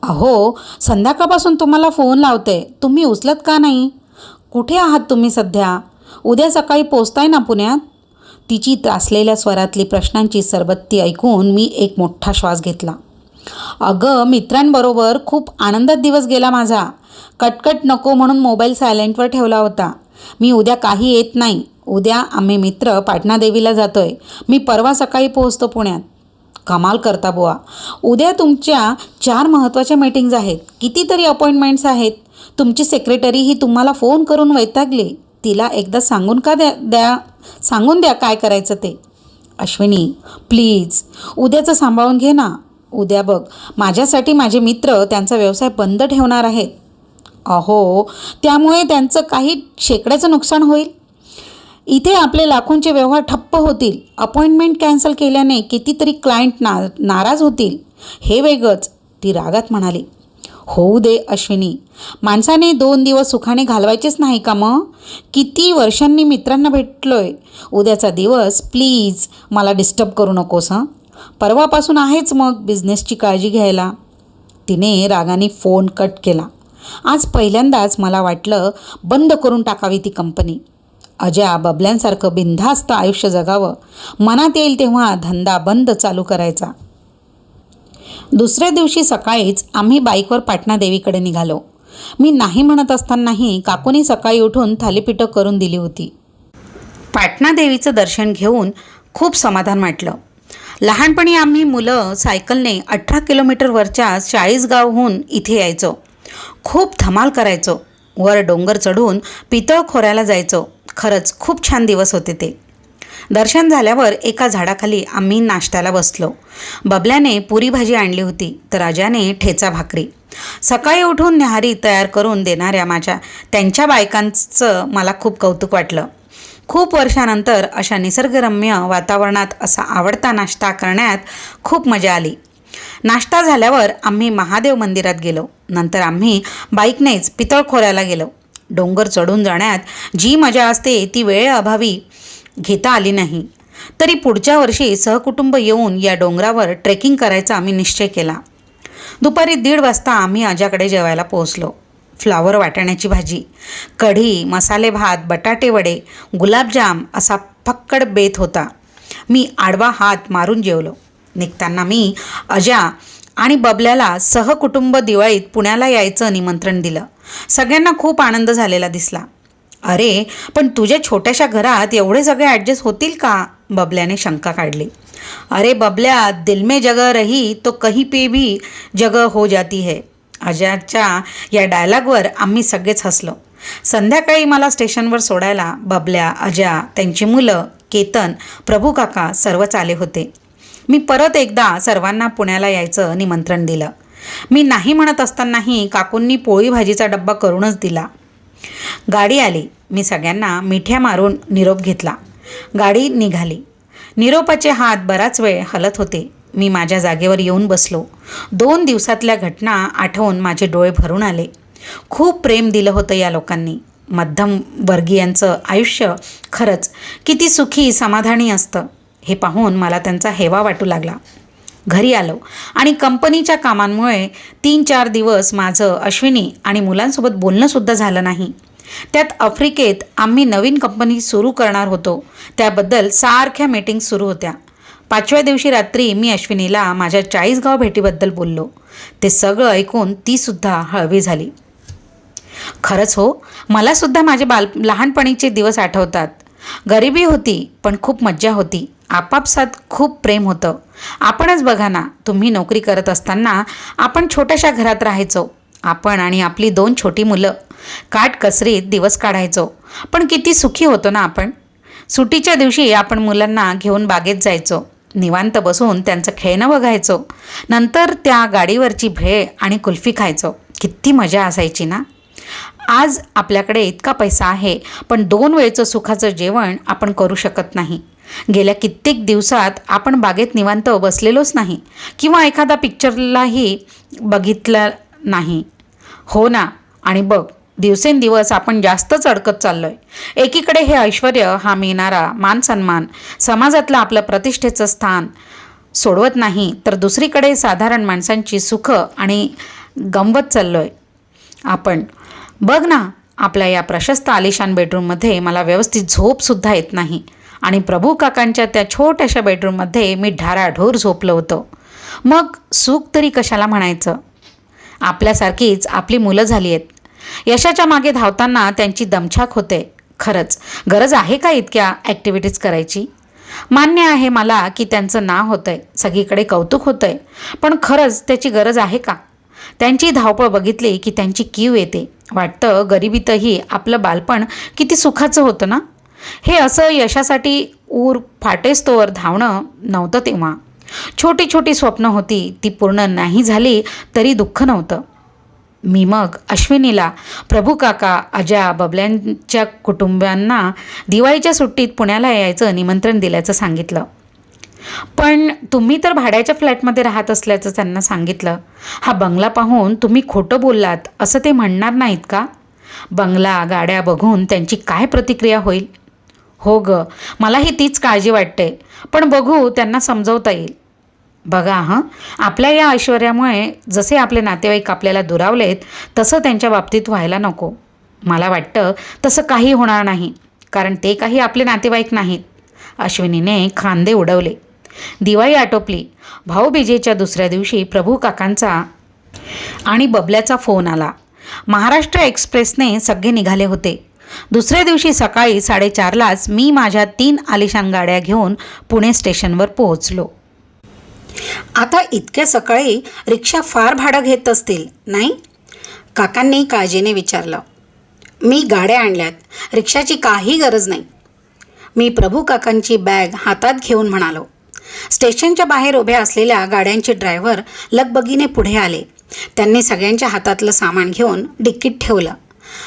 अहो संध्याकाळपासून तुम्हाला फोन लावते, तुम्ही उचलत का नाही? कुठे आहात तुम्ही सध्या? उद्या सकाळी पोचताय ना पुण्यात? तिची त्रासलेल्या स्वरातली प्रश्नांची सरबत्ती ऐकून मी एक मोठा श्वास घेतला. अगं मित्रांबरोबर खूप आनंदात दिवस गेला माझा. कटकट नको म्हणून मोबाईल सायलेंटवर ठेवला होता. मी उद्या काही येत नाही. उद्या आम्ही मित्र पाटणा देवीला जातोय. मी परवा सकाळी पोहोचतो पुण्यात. कमाल करता बुवा. उद्या तुमच्या 4 महत्त्वाच्या मीटिंग्ज आहेत, कितीतरी अपॉइंटमेंट्स आहेत. तुमची सेक्रेटरी ही तुम्हाला फोन करून वैतागली. तिला एकदा सांगून द्या काय करायचं ते. अश्विनी प्लीज, उद्याचं सांभाळून घे ना. उद्या बघ, माझ्यासाठी माझे मित्र त्यांचा व्यवसाय बंद ठेवणार आहेत. अहो त्यामुळे त्यांचं काही शेकड्याचं नुकसान होईल. इथे आपले लाखोंचे व्यवहार ठप्प होतील. अपॉइंटमेंट कॅन्सल केल्याने कितीतरी क्लायंट नाराज होतील. हे वेगळंच, ती रागात म्हणाली. होऊ दे अश्विनी, माणसाने 2 दिवस सुखाने घालवायचेच नाही का मग? किती वर्षांनी मित्रांना भेटलोय. उद्याचा दिवस प्लीज मला डिस्टर्ब करू नकोस हं. परवापासून आहेच मग बिझनेसची काळजी घ्यायला. तिने रागाने फोन कट केला. आज पहिल्यांदाच मला वाटलं बंद करून टाकावी ती कंपनी. अजय बबल्यांसारखं बिनधास्त आयुष्य जगावं. मनात येईल तेव्हा धंदा बंद चालू करायचा. दुसऱ्या दिवशी सकाळीच आम्ही बाईकवर पाटणा देवीकडे निघालो. मी नाही म्हणत असतानाही काकूनी सकाळी उठून थालीपीठं करून दिली होती. पाटणा देवीचं दर्शन घेऊन खूप समाधान वाटलं. लहानपणी आम्ही मुलं सायकलने 18 किलोमीटरवरच्या 40 गावहून इथे यायचो. खूप धमाल करायचो. वर डोंगर चढून पितळ खोऱ्याला जायचो. खरंच खूप छान दिवस होते ते. दर्शन झाल्यावर एका झाडाखाली आम्ही नाश्त्याला बसलो. बबल्याने पुरी भाजी आणली होती तर अजाने ठेचा भाकरी. सकाळी उठून न्याहारी तयार करून देणाऱ्या त्यांच्या बायकांचं मला खूप कौतुक वाटलं. खूप वर्षानंतर अशा निसर्गरम्य वातावरणात असा आवडता नाश्ता करण्यात खूप मजा आली. नाश्ता झाल्यावर आम्ही महादेव मंदिरात गेलो. नंतर आम्ही बाईकनेच पितळखोऱ्याला गेलो. डोंगर चढून जाण्यात जी मजा असते ती वेळेअभावी घेता आली नाही. तरी पुढच्या वर्षी सहकुटुंब येऊन या डोंगरावर ट्रेकिंग करायचा आम्ही निश्चय केला. दुपारी 1:30 वाजता आम्ही अजाकडे जेवायला पोहोचलो. फ्लावर वाटाण्याची भाजी, कढी, मसाले भात, बटाटे वडे, गुलाबजाम असा फक्कड बेत होता. मी आडवा हात मारून जेवलो. निघताना मी अजा आणि बबल्याला सहकुटुंब दिवाळीत पुण्याला यायचं निमंत्रण दिलं. सगळ्यांना खूप आनंद झालेला दिसला. अरे पण तुझ्या छोट्याशा घरात एवढे सगळे ॲडजस्ट होतील का? बबल्याने शंका काढली. अरे बबल्या, दिल में जगह रही तो कहीं पे भी जगह हो जाती है. अजाच्या या डायलॉगवर आम्ही सगळेच हसलो. संध्याकाळी मला स्टेशनवर सोडायला बबल्या, अजा, त्यांची मुलं, केतन, प्रभू काका सर्वच आले होते. मी परत एकदा सर्वांना पुण्याला यायचं निमंत्रण दिलं. मी नाही म्हणत असतानाही काकूंनी पोळी भाजीचा डब्बा करूनच दिला. गाडी आली. मी सगळ्यांना मिठ्या मारून निरोप घेतला. गाडी निघाली. निरोपाचे हात बराच वेळ हलत होते. मी माझ्या जागेवर येऊन बसलो. 2 दिवसातल्या घटना आठवून माझे डोळे भरून आले. खूप प्रेम दिलं होतं या लोकांनी. मध्यमवर्गीयांचं आयुष्य खरंच किती सुखी समाधानी असतं हे पाहून मला त्यांचा हेवा वाटू लागला. घरी आलो आणि कंपनीच्या कामांमुळे 3-4 दिवस माझं अश्विनी आणि मुलांसोबत बोलणंसुद्धा झालं नाही. त्यात आफ्रिकेत आम्ही नवीन कंपनी सुरू करणार होतो त्याबद्दल सारख्या मीटिंग सुरू होत्या. 5व्या दिवशी रात्री मी अश्विनीला माझ्या 40 गाव भेटीबद्दल बोललो. ते सगळं ऐकून तीसुद्धा हळवी झाली. खरंच हो, मलासुद्धा माझे लहानपणीचे दिवस आठवतात. गरिबी होती पण खूप मज्जा होती. आपापसात खूप प्रेम होतं. आपणच बघा ना, तुम्ही नोकरी करत असताना आपण छोट्याशा घरात राहायचो. आपण आणि आपली 2 छोटी मुलं काटकसरीत दिवस काढायचो. पण किती सुखी होतो ना आपण. सुट्टीच्या दिवशी आपण मुलांना घेऊन बागेत जायचो. निवांत बसून त्यांचं खेळणं बघायचो. नंतर त्या गाडीवरची भेळ आणि कुल्फी खायचो. किती मजा असायची ना. आज आपल्याकडे इतका पैसा आहे पण 2 वेळचं सुखाचं जेवण आपण करू शकत नाही. गेल्या कित्येक दिवसात आपण बागेत निवांत बसलेलोच नाही किंवा एखादा पिक्चरलाही बघितलं नाही. हो ना. आणि बघ, दिवसेंदिवस आपण जास्तच अडकत चाललो आहे. एकीकडे हे ऐश्वर्य, हा मिळणारा मानसन्मान, समाजातलं आपलं प्रतिष्ठेचं स्थान सोडवत नाही, तर दुसरीकडे साधारण माणसांची सुखं आणि गमवत चाललो आहे आपण. बघ ना, आपल्या या प्रशस्त आलिशान बेडरूममध्ये मला व्यवस्थित झोपसुद्धा येत नाही आणि प्रभू काकांच्या त्या छोट्याशा बेडरूममध्ये मी ढाराढोर झोपलो होतो. मग सुख तरी कशाला म्हणायचं. आपल्यासारखीच आपली मुलं झाली आहेत. यशाच्या मागे धावताना त्यांची दमछाक होते. खरंच गरज आहे का इतक्या ॲक्टिव्हिटीज करायची? मान्य आहे मला की त्यांचं नाव होतं आहे, सगळीकडे कौतुक होतं आहे, पण खरंच त्याची गरज आहे का? त्यांची धावपळ बघितली की त्यांची कीव येते. वाटतं गरिबीतही आपलं बालपण किती सुखाचं होतं ना. हे असं यशासाठी ऊर फाटेस्तोवर धावणं नव्हतं तेव्हा. छोटी छोटी स्वप्न होती, ती पूर्ण नाही झाली तरी दुःख नव्हतं. मी मग अश्विनीला, प्रभू काका, अजा, बबल्यांच्या कुटुंबांना दिवाळीच्या सुट्टीत पुण्याला यायचं निमंत्रण दिल्याचं सांगितलं. पण तुम्ही तर भाड्याच्या फ्लॅटमध्ये राहत असल्याचं त्यांना सांगितलं. हा बंगला पाहून तुम्ही खोटं बोललात असं ते म्हणणार नाहीत का? बंगला, गाड्या बघून त्यांची काय प्रतिक्रिया होईल? हो ग, मलाही तीच काळजी वाटते. पण बघू, त्यांना समजवता येईल. बघा हां, आपल्या या ऐश्वर्यामुळे जसे आपले नातेवाईक आपल्याला दुरावलेत तसं त्यांच्या बाबतीत व्हायला नको. मला वाटतं तसं काही होणार नाही, कारण ते काही आपले नातेवाईक नाहीत. अश्विनीने खांदे उडवले. दिवाळी आटोपली. भाऊबीजेच्या दुसऱ्या दिवशी प्रभू काकांचा आणि बबल्याचा फोन आला. महाराष्ट्र एक्सप्रेसने सगळे निघाले होते. दुसऱ्या दिवशी सकाळी 4:30लाच मी माझ्या 3 आलिशान गाड्या घेऊन पुणे स्टेशनवर पोहोचलो. आता इतक्या सकाळी रिक्षा फार भाडं घेत असतील नाही? काकांनी काळजीने विचारलं. मी गाड्या आणल्यात, रिक्षाची काही गरज नाही. मी प्रभू काकांची बॅग हातात घेऊन म्हणालो. स्टेशनच्या बाहेर उभ्या असलेल्या गाड्यांचे ड्रायव्हर लगबगीने पुढे आले. त्यांनी सगळ्यांच्या हातातलं सामान घेऊन डिक्कीत ठेवलं.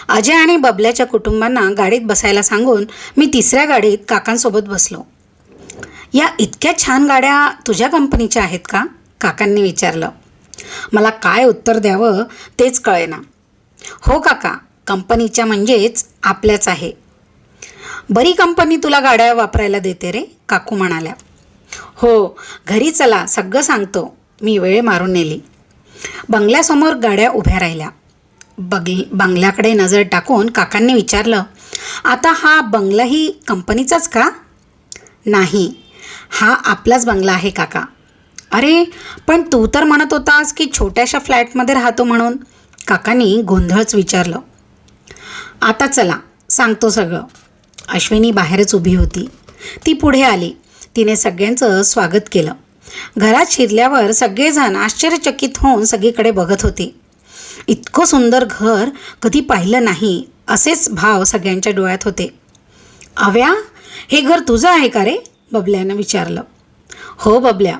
अजय आणि बबल्याच्या कुटुंबांना गाडीत बसायला सांगून मी तिसऱ्या गाडीत काकांसोबत बसलो. या इतक्या छान गाड्या तुझ्या कंपनीच्या आहेत का? काकांनी विचारलं. मला काय उत्तर द्यावं तेच कळेना. हो काका, कंपनीच्या म्हणजेच आपल्याच आहे. बरी कंपनी तुला गाड्या वापरायला देते रे, काकू म्हणाल्या. हो, घरी चला, सगळं सांगतो. मी वेळ मारून नेली. बंगल्यासमोर गाड्या उभ्या राहिल्या. बंगल्याकडे नजर टाकून काकांनी विचारलं, आता हा बंगलाही कंपनीचाच का? नाही, हा आपलाच बंगला आहे काका. अरे, पण तू तर म्हणत होतास की छोट्याशा फ्लॅटमध्ये राहतो म्हणून, काकांनी गोंधळच विचारलं. आता चला, सांगतो सगळं. अश्विनी बाहेरच उभी होती. ती पुढे आली. तिने सगळ्यांचं स्वागत केलं. घरात शिरल्यावर सगळेजण आश्चर्यचकित होऊन सगळीकडे बघत होते. इतकं सुंदर घर कधी पाहिलं नाही असेच भाव सगळ्यांच्या डोळ्यात होते. अव्या, हे घर तुझं आहे का रे? बबल्यानं विचारलं. हो बबल्या.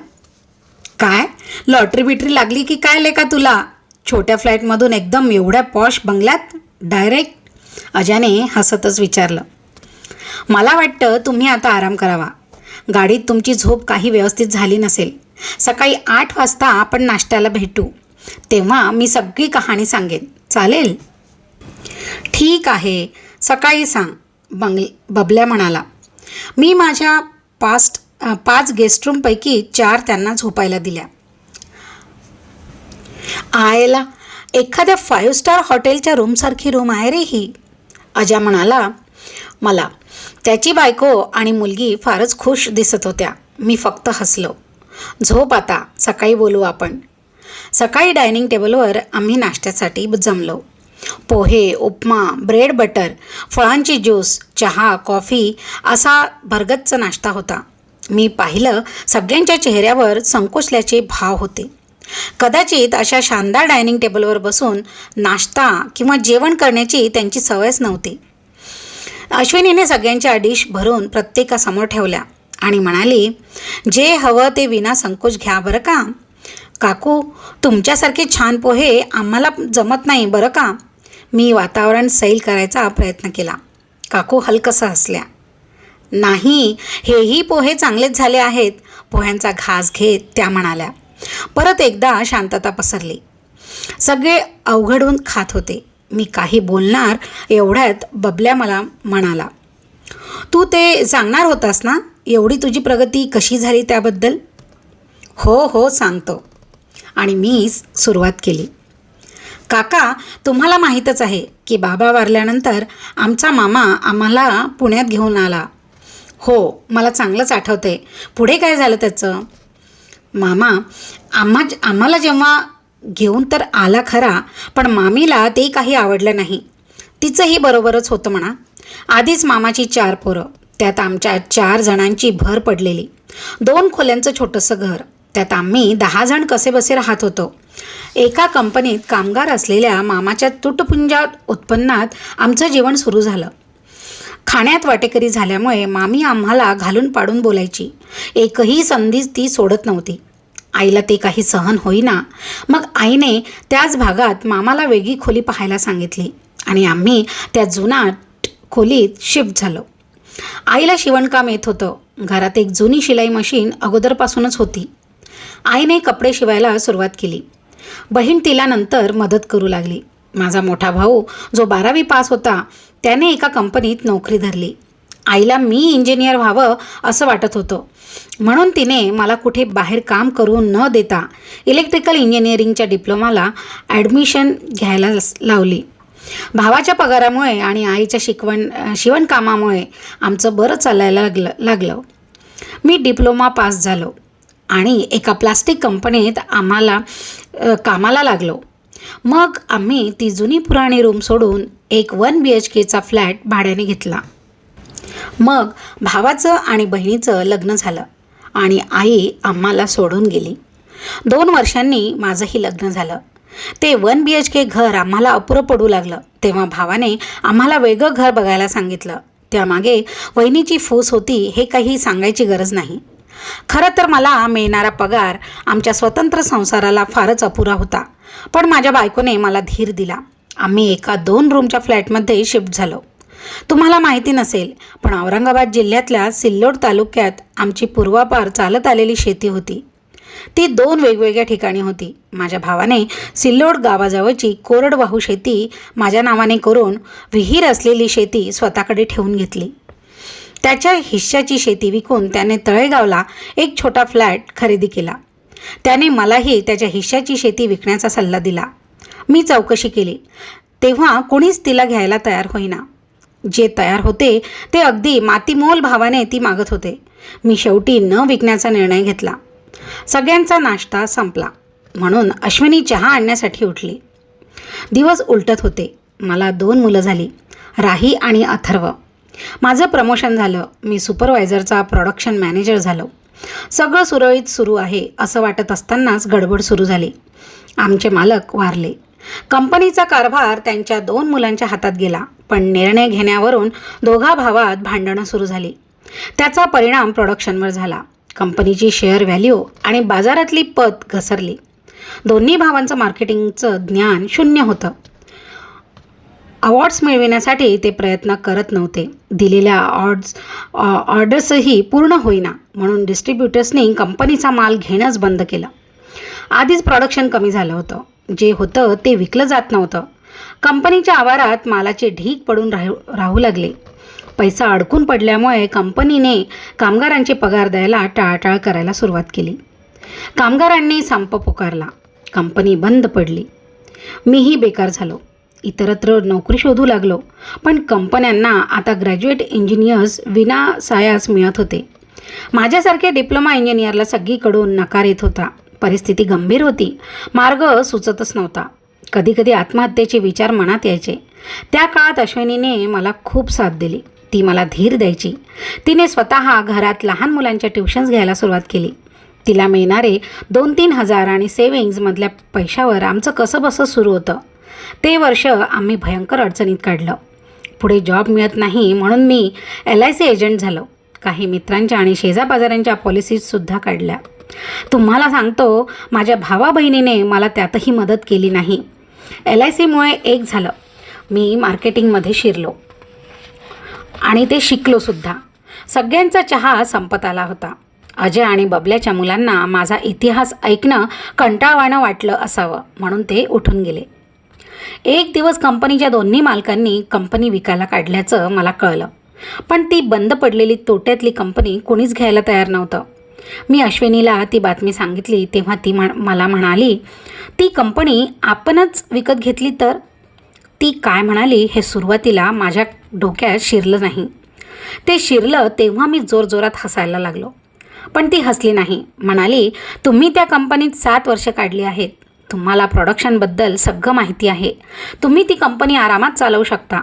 काय लॉटरी बिटरी लागली की काय लेका तुला? छोट्या फ्लॅटमधून एकदम एवढ्या पॉश बंगल्यात डायरेक्ट? अजयने हसतच विचारलं. मला वाटतं तुम्ही आता आराम करावा. गाडीत तुमची झोप काही व्यवस्थित झाली नसेल. सकाळी 8 वाजता आपण नाश्त्याला भेटू, तेव्हा मी सगळी कहाणी सांगेन, चालेल? ठीक आहे, सकाळी सांग, बबल्या म्हणाला. मी माझ्या 5 गेस्टरूमपैकी 4 त्यांना झोपायला दिल्या. आयला एखाद्या 5 स्टार हॉटेलच्या रूमसारखी रूम आहे रे ही, अजय म्हणाला मला. त्याची बायको आणि मुलगी फारच खुश दिसत होत्या. मी फक्त हसलो. झोप आता, सकाळी बोलू आपण. सकाळी डायनिंग टेबलवर आम्ही नाश्त्यासाठी जमलो. पोहे, उपमा, ब्रेड बटर, फळांची ज्यूस, चहा, कॉफी असा भरगच्च नाश्ता होता. मी पाहिलं सगळ्यांच्या चेहऱ्यावर संकोचल्याचे भाव होते. कदाचित अशा शानदार डायनिंग टेबलवर बसून नाश्ता किंवा जेवण करण्याची त्यांची सवयच नव्हती. अश्विनीने सगळ्यांच्या डिश भरून प्रत्येकासमोर ठेवल्या आणि म्हणाली, जे हवं ते विना संकोच घ्या बरं का. काकू, तुमच्यासारखे छान पोहे आम्हाला जमत नाही बरं का. मी वातावरण सैल करायचा प्रयत्न केला. काकू हलकसं हसल्या. नाही, हेही पोहे चांगलेच झाले आहेत, पोह्यांचा घास घेत त्या म्हणाल्या. परत एकदा शांतता पसरली. सगळे अवघडून खात होते. मी काही बोलणार एवढ्यात बबल्या मला म्हणाला, तू ते सांगणार होतास ना, एवढी तुझी प्रगती कशी झाली त्याबद्दल? हो हो, सांगतो. आणि मी सुरुवात केली. काका, तुम्हाला माहीतच आहे की बाबा वारल्यानंतर आमचा मामा आम्हाला पुण्यात घेऊन आला. हो, मला चांगलंच आठवतं आहे. पुढे काय झालं त्याचं? मामा आम्हाला जेव्हा घेऊन तर आला खरा, पण मामीला ते काही आवडलं नाही. तिचंही बरोबरच होतं म्हणा. आधीच मामाची 4 पोरं, त्यात आमच्या 4 जणांची भर पडलेली. 2 खोल्यांचं छोटंसं घर, त्यात आम्ही 10 जण कसेबसे राहत होतो. एका कंपनीत कामगार असलेल्या मामाच्या तुटपुंजा उत्पन्नात आमचं जीवन सुरू झालं. खाण्यात वाटेकरी झाल्यामुळे मामी आम्हाला घालून पाडून बोलायची. एकही संधी ती सोडत नव्हती. आईला ते काही सहन होईना. मग आईने त्याच भागात मामाला वेगळी खोली पाहायला सांगितली आणि आम्ही त्या जुनाट खोलीत शिफ्ट झालो. आईला शिवणकाम येत होतं. घरात एक जुनी शिलाई मशीन अगोदरपासूनच होती. आईने कपडे शिवायला सुरुवात केली. बहीण तिला नंतर मदत करू लागली. माझा मोठा भाऊ जो 12वी पास होता, त्याने एका कंपनीत नोकरी धरली. आईला मी इंजिनियर व्हावं असं वाटत होतं, म्हणून तिने मला कुठे बाहेर काम करू न देता इलेक्ट्रिकल इंजिनिअरिंगच्या डिप्लोमाला ॲडमिशन घ्यायला लावली. भावाच्या पगारामुळे आणि आईच्या शिवणकामामुळे आमचं बरं चालायला लागलं. मी डिप्लोमा पास झालो आणि एका प्लास्टिक कंपनीत कामाला लागलो. मग आम्ही ती जुनी पुराणी रूम सोडून एक 1 BHKचा फ्लॅट भाड्याने घेतला. मग भावाचं आणि बहिणीचं लग्न झालं आणि आई आम्हाला सोडून गेली. 2 वर्षांनी माझंही लग्न झालं. ते 1 BHK घर आम्हाला अपुरं पडू लागलं. तेव्हा भावाने आम्हाला वेगळं घर बघायला सांगितलं. त्यामागे वहिनीची फूस होती हे काही सांगायची गरज नाही. खरं तर मला मिळणारा पगार आमच्या स्वतंत्र संसाराला फारच अपुरा होता, पण माझ्या बायकोने मला धीर दिला. आम्ही एका 2 रूमच्या फ्लॅटमध्ये शिफ्ट झालो. तुम्हाला माहिती नसेल, पण औरंगाबाद जिल्ह्यातल्या सिल्लोड तालुक्यात आमची पूर्वापार चालत आलेली शेती होती. ती 2 वेगवेगळ्या ठिकाणी होती. माझ्या भावाने सिल्लोड गावाजवळची कोरडवाहू शेती माझ्या नावाने करून विहीर असलेली शेती स्वतःकडे ठेवून घेतली. त्याच्या हिश्श्याची शेती विकून त्याने तळेगावला एक छोटा फ्लॅट खरेदी केला. त्याने मलाही त्याच्या हिश्श्याची शेती विकण्याचा सल्ला दिला. मी चौकशी केली तेव्हा कोणीच तिला घ्यायला तयार होईना. जे तयार होते ते अगदी मातीमोल भावाने ती मागत होते. मी शेवटी न विकण्याचा निर्णय घेतला. सगळ्यांचा नाश्ता संपला म्हणून अश्विनी चहा आणण्यासाठी उठली. दिवस उलटत होते. मला 2 मुलं झाली, राही आणि अथर्व. माझं प्रमोशन झालं. मी सुपरवायझरचा प्रोडक्शन मॅनेजर झालो. सगळं सुरळीत सुरू आहे असं वाटत असतानाच गडबड सुरू झाली. आमचे मालक वारले. कंपनीचा कारभार त्यांच्या 2 मुलांच्या हातात गेला. पण निर्णय घेण्यावरून दोघा भावात भांडणं सुरू झाली. त्याचा परिणाम प्रोडक्शनवर झाला. कंपनीची शेअर व्हॅल्यू आणि बाजारातली पत घसरली. दोन्ही भावांचं मार्केटिंगचं ज्ञान शून्य होतं. अवॉर्ड्स मिळविण्यासाठी ते प्रयत्न करत नव्हते. दिलेल्या ऑर्डर्सही पूर्ण होईना म्हणून डिस्ट्रीब्युटर्सनी कंपनीचा माल घेणंच बंद केलं. आधीच प्रोडक्शन कमी झालं होतं. जे होतं ते विकलं जात नव्हतं. कंपनीच्या आवारात मालाचे ढीग पडून राहू लागले. पैसा अडकून पडल्यामुळे कंपनीने कामगारांचे पगार द्यायला टाळाटाळ करायला सुरुवात केली. कामगारांनी संप पुकारला. कंपनी बंद पडली. मीही बेकार झालो. इतरत्र नोकरी शोधू लागलो. पण कंपन्यांना आता ग्रॅज्युएट इंजिनियर्स विनासायास मिळत होते. माझ्यासारख्या डिप्लोमा इंजिनियरला सगळीकडून नकार येत होता. परिस्थिती गंभीर होती. मार्ग सुचतच नव्हता. कधीकधी आत्महत्येचे विचार मनात यायचे. त्या काळात अश्विनीने मला खूप साथ दिली. ती मला धीर द्यायची. तिने स्वतः घरात लहान मुलांच्या ट्युशन्स घ्यायला सुरुवात केली. तिला मिळणारे 2-3 हजार आणि सेव्हिंग्जमधल्या पैशावर आमचं कसंबसं सुरू होतं. ते वर्ष आम्ही भयंकर अडचणीत काढलं. पुढे जॉब मिळत नाही म्हणून मी LIC एजंट झालो. काही मित्रांच्या आणि शेजापाजाऱ्यांच्या पॉलिसीजसुद्धा काढल्या. तुम्हाला सांगतो, माझ्या भावा बहिणीने मला त्यातही मदत केली नाही. LICमुळे एक झालं, मी मार्केटिंगमध्ये शिरलो आणि ते शिकलोसुद्धा. सगळ्यांचा चहा संपत आला होता. अजय आणि बबल्याच्या मुलांना माझा इतिहास ऐकणं कंटाळवाणं वाटलं असावं म्हणून ते उठून गेले. एक दिवस कंपनीच्या दोन्ही मालकांनी कंपनी विकायला काढल्याचं मला कळलं. पण ती बंद पडलेली तोट्यातली कंपनी कोणीच घ्यायला तयार नव्हतं. मी अश्विनीला ती बातमी सांगितली तेव्हा ती मला म्हणाली, ती कंपनी आपणच विकत घेतली तर? ती काय म्हणाली हे सुरुवातीला माझ्या डोक्यात शिरलं नाही. ते शिरलं तेव्हा मी जोरजोरात हसायला लागलो. पण ती हसली नाही. म्हणाली, तुम्ही त्या कंपनीत 7 वर्ष काढली आहेत. तुम्हाला प्रोडक्शनबद्दल सगळं माहिती आहे. तुम्ही ती कंपनी आरामात चालवू शकता.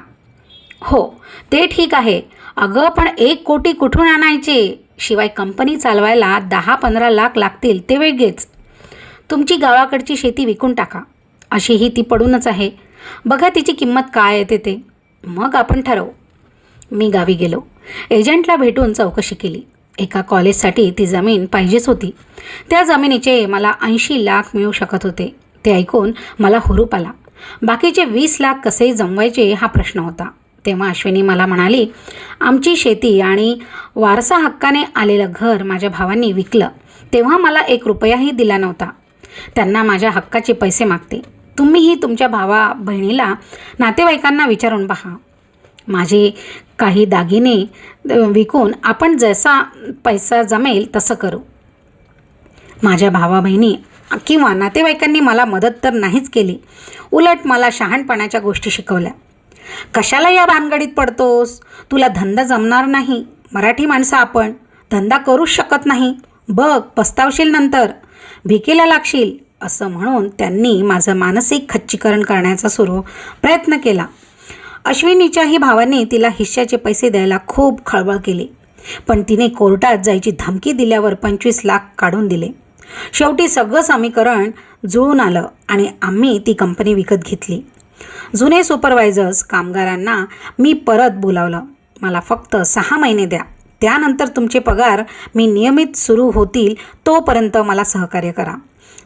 हो, ते ठीक आहे. अगं, पण 1 कोटी कुठून आणायचे? शिवाय कंपनी चालवायला 10-15 लाख लागतील ते वेगळेच. तुमची गावाकडची शेती विकून टाका. अशीही ती पडूनच आहे. बघा तिची किंमत काय येते ते. मग आपण ठरवू. मी गावी गेलो. एजंटला भेटून चौकशी केली. एका कॉलेजसाठी ती जमीन पाहिजेच होती. त्या जमिनीचे मला 80 लाख मिळू शकत होते. ते ऐकून मला हुरूप आला. बाकीचे 20 लाख कसे जमवायचे हा प्रश्न होता. तेव्हा अश्विनी मला म्हणाली, आमची शेती आणि वारसा हक्काने आलेलं घर माझ्या भावांनी विकलं तेव्हा मला 1 रुपयाही दिला नव्हता. त्यांना माझ्या हक्काचे पैसे मागते. तुम्हीही तुमच्या भावा बहिणीला नातेवाईकांना विचारून पहा. माझे काही दागिने विकून आपण जसा पैसा जमेल तसं करू. माझ्या भावा बहिणी किंवा नातेवाईकांनी मला मदत तर नाहीच केली, उलट मला शहाणपणाच्या गोष्टी शिकवल्या. कशाला या भानगडीत पडतोस? तुला धंदा जमणार नाही. मराठी माणसं आपण धंदा करूच शकत नाही. बघ, पस्तावशील नंतर, भिकेला लागशील असं म्हणून त्यांनी माझं मानसिक खच्चीकरण करण्याचा प्रयत्न केला. अश्विनीच्याही भावांनी तिला हिश्श्याचे पैसे द्यायला खूप खळबळ केली. पण तिने कोर्टात जायची धमकी दिल्यावर 25 लाख काढून दिले. शेवटी सगळं समीकरण जुळून आलं आणि आम्ही ती कंपनी विकत घेतली. जुने सुपरवायझर्स कामगारांना मी परत बोलावलं. मला फक्त 6 महिने द्या. त्यानंतर तुमचे पगार मी नियमित सुरू होतील तोपर्यंत मला सहकार्य करा,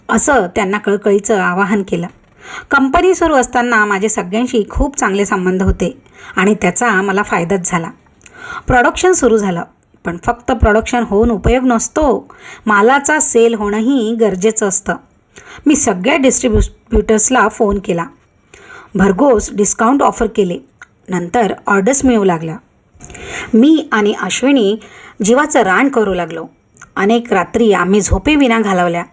असं त्यांना कळकळीचं आवाहन केलं. कंपनी सुरू असताना माझे सगळ्यांशी खूप चांगले संबंध होते आणि त्याचा मला फायदाच झाला. प्रोडक्शन सुरू झालं, पण फक्त प्रोडक्शन होऊन उपयोग नसतो, मालाचा सेल होणंही गरजेचं असतं. मी सगळ्या डिस्ट्रीब्युटर्सला फोन केला, भरघोस डिस्काउंट ऑफर केले. नंतर ऑर्डर्स मिळू लागल्या. मी आणि अश्विनी जीवाचं रान करू लागलो. अनेक रात्री आम्ही झोपेविना घालवल्या.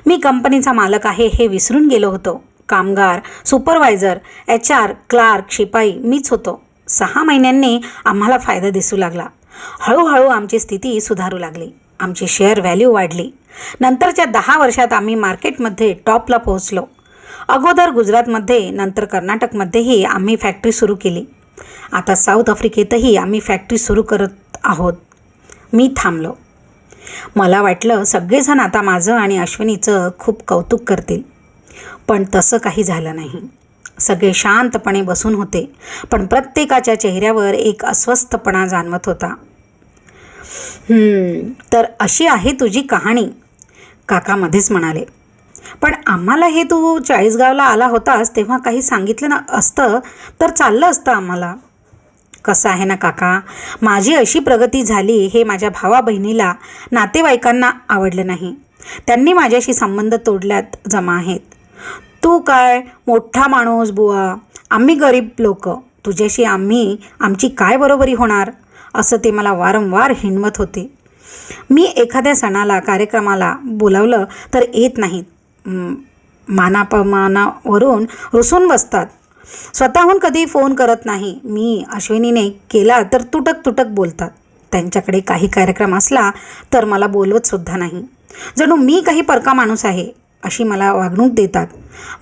मी कंपनीचा मालक आहे हे विसरून गेलो होतो. कामगार, सुपरवायझर, HR, क्लार्क, शिपाई मीच होतो. 6 महिन्यांनी आम्हाला फायदा दिसू लागला. हळूहळू आमची स्थिती सुधारू लागली. आमची शेअर व्हॅल्यू वाढली. नंतरच्या 10 वर्षात आम्ही मार्केटमध्ये टॉपला पोहोचलो. अगोदर गुजरातमध्ये, नंतर कर्नाटकमध्येही आम्ही फॅक्टरी सुरू केली. आता साऊथ आफ्रिकेतही आम्ही फॅक्टरी सुरू करत आहोत. मी थांबलो. मला वाटलं सगळेजण आता माझं आणि अश्विनीचं खूप कौतुक करतील, पण तसं काही झालं नाही. सगळे शांतपणे बसून होते, पण प्रत्येकाच्या चेहऱ्यावर एक अस्वस्थपणा जाणवत होता. तर अशी आहे तुझी कहाणी, काका मध्येच म्हणाले. पण आम्हाला हे तू चाळीसगावला आला होतास तेव्हा काही सांगितलं असतं तर चाललं असतं आम्हाला. कसं आहे ना काका, माझी अशी प्रगती झाली हे माझ्या भावा बहिणीला, नातेवाईकांना आवडलं नाही. त्यांनी माझ्याशी संबंध तोडल्यात जमा आहेत. तू काय मोठा माणूस बुवा, आम्ही गरीब लोक, तुझ्याशी आमची काय बरोबरी होणार, असं ते मला वारंवार हिणवत होते. मी एखाद्या सणाला, कार्यक्रमाला बोलावलं तर येत नाहीत. मानापमानावरून रुसून बसतात. स्वतःहून कधी फोन करत नाही. मी अश्विनीने केला तर तुटक बोलतात. त्यांच्याकडे काही कार्यक्रम असला तर मला बोलवतसुद्धा नाही. जणू मी काही परका माणूस आहे अशी मला वागणूक देतात.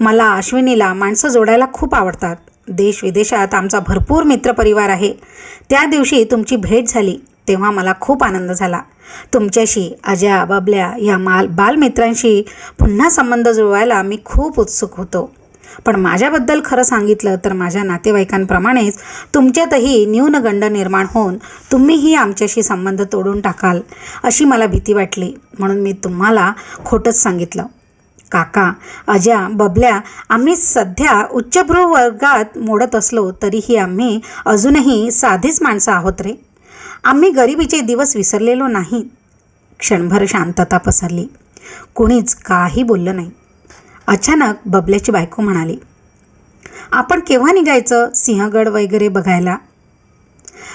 मला अश्विनीला माणसं जोडायला खूप आवडतात. देश विदेशात आमचा भरपूर मित्रपरिवार आहे. त्या दिवशी तुमची भेट झाली तेव्हा मला खूप आनंद झाला. तुमच्याशी, अजया, बबल्या या बालमित्रांशी पुन्हा संबंध जुळवायला मी खूप उत्सुक होतो. पण माझ्याबद्दल खरं सांगितलं तर माझ्या नातेवाईकांप्रमाणेच तुमच्यातही न्यूनगंड निर्माण होऊन तुम्हीही आमच्याशी संबंध तोडून टाकाल अशी मला भीती वाटली. म्हणून मी तुम्हाला खोटंच सांगितलं. काका, अजया, बबल्या आम्ही सध्या उच्चभ्रू वर्गात मोडत असलो तरीही आम्ही अजूनही साधीच माणसं आहोत रे. आम्ही गरिबीचे दिवस विसरलेलो नाही. क्षणभर शांतता पसरली. कुणीच काही बोललं नाही. अचानक बबल्याची बायको म्हणाली, आपण केव्हा निघायचं सिंहगड वगैरे बघायला?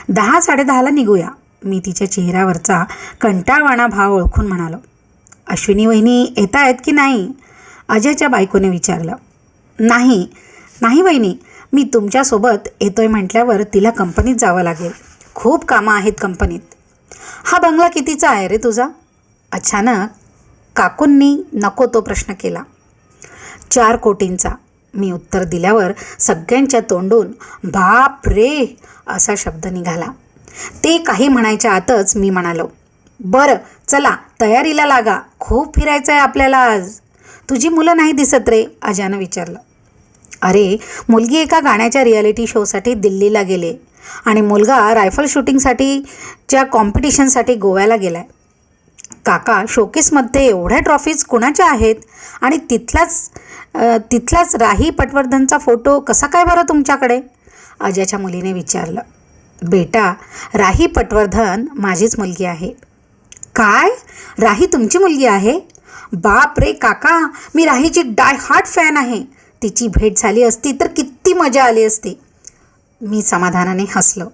10-10:30 निघूया. मी तिच्या चेहऱ्यावरचा कंटाळवाणा भाव ओळखून म्हणालो. अश्विनी वहिनी येत आहेत की नाही? अजयच्या बायकोने विचारलं. नाही वहिनी, मी तुमच्यासोबत येतोय म्हटल्यावर तिला कंपनीत जावं लागेल. खूप कामं आहेत कंपनीत. हा बंगला कितीचा आहे रे तुझा? अचानक काकूंनी नको तो प्रश्न केला. 4 कोटींचा. मी उत्तर दिल्यावर सगळ्यांच्या तोंडून बाप रे असा शब्द निघाला. ते काही म्हणायच्या आतच मी म्हणालो, बरं चला तयारीला लागा, खूप फिरायचं आहे आपल्याला आज. तुझी मुलं नाही दिसत रे? अजानं विचारलं. अरे, मुलगी एका गाण्याच्या रियालिटी शोसाठी दिल्लीला गेले आणि मुलगा रायफल शूटिंगसाठीच्या कॉम्पिटिशनसाठी गोव्याला गेला आहे. काका, शोकेसमध्ये एवढ्या ट्रॉफीज कुणाच्या आहेत आणि तिथलाच राही पटवर्धनचा फोटो कसा काय बरं तुमच्याकडे? अजयच्या मुलीने विचारलं. बेटा, राही पटवर्धन माझीच मुलगी आहे. काय? राही तुमची मुलगी आहे? बाप रे काका, मी राहीची डाय हार्ट फॅन आहे. तिची भेट झाली असती तर किती मजा आली असती. मी समाधानाने हसलो.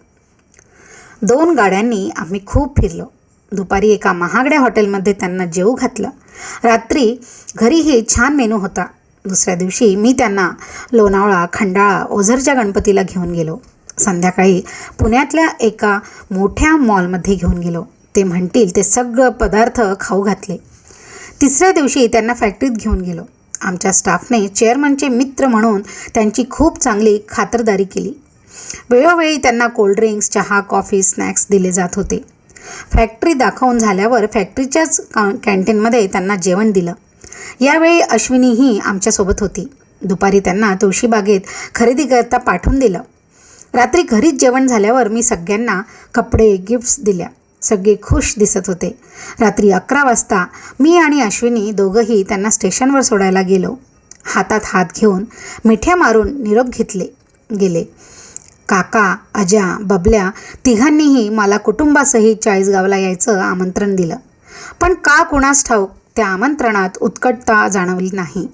2 गाड्यांनी आम्ही खूप फिरलो. दुपारी एका महागड्या हॉटेलमध्ये त्यांना जेवू घातलं. रात्री घरीही छान मेनू होता. दुसऱ्या दिवशी मी त्यांना लोणावळा, खंडाळा, ओझरच्या गणपतीला घेऊन गेलो. संध्याकाळी पुण्यातल्या एका मोठ्या मॉलमध्ये घेऊन गेलो. ते म्हणतील ते सगळं पदार्थ खाऊ घातले. तिसऱ्या दिवशी त्यांना फॅक्टरीत घेऊन गेलो. आमच्या स्टाफने चेअरमनचे मित्र म्हणून त्यांची खूप चांगली खातरदारी केली. वेळोवेळी त्यांना कोल्ड्रिंक्स, चहा, कॉफी, स्नॅक्स दिले जात होते. फॅक्टरी दाखवून झाल्यावर फॅक्टरीच्याच कॅन्टीनमध्ये त्यांना जेवण दिलं. यावेळी अश्विनीही आमच्यासोबत होती. दुपारी त्यांना तुळशीबागेत खरेदी करता पाठवून दिलं. रात्री घरीच जेवण झाल्यावर मी सगळ्यांना कपडे गिफ्ट्स दिल्या. सगळे खुश दिसत होते. रात्री 11 वाजता मी आणि अश्विनी दोघंही त्यांना स्टेशनवर सोडायला गेलो. हातात हात घेऊन मिठ्या मारून निरोप घेतले गेले. काका, अजा, बबल्या तिघांनीही मला कुटुंबासहित चाळीसगावला यायचं आमंत्रण दिलं. पण का कुणास ठाऊक त्या आमंत्रणात उत्कटता जाणवली नाही.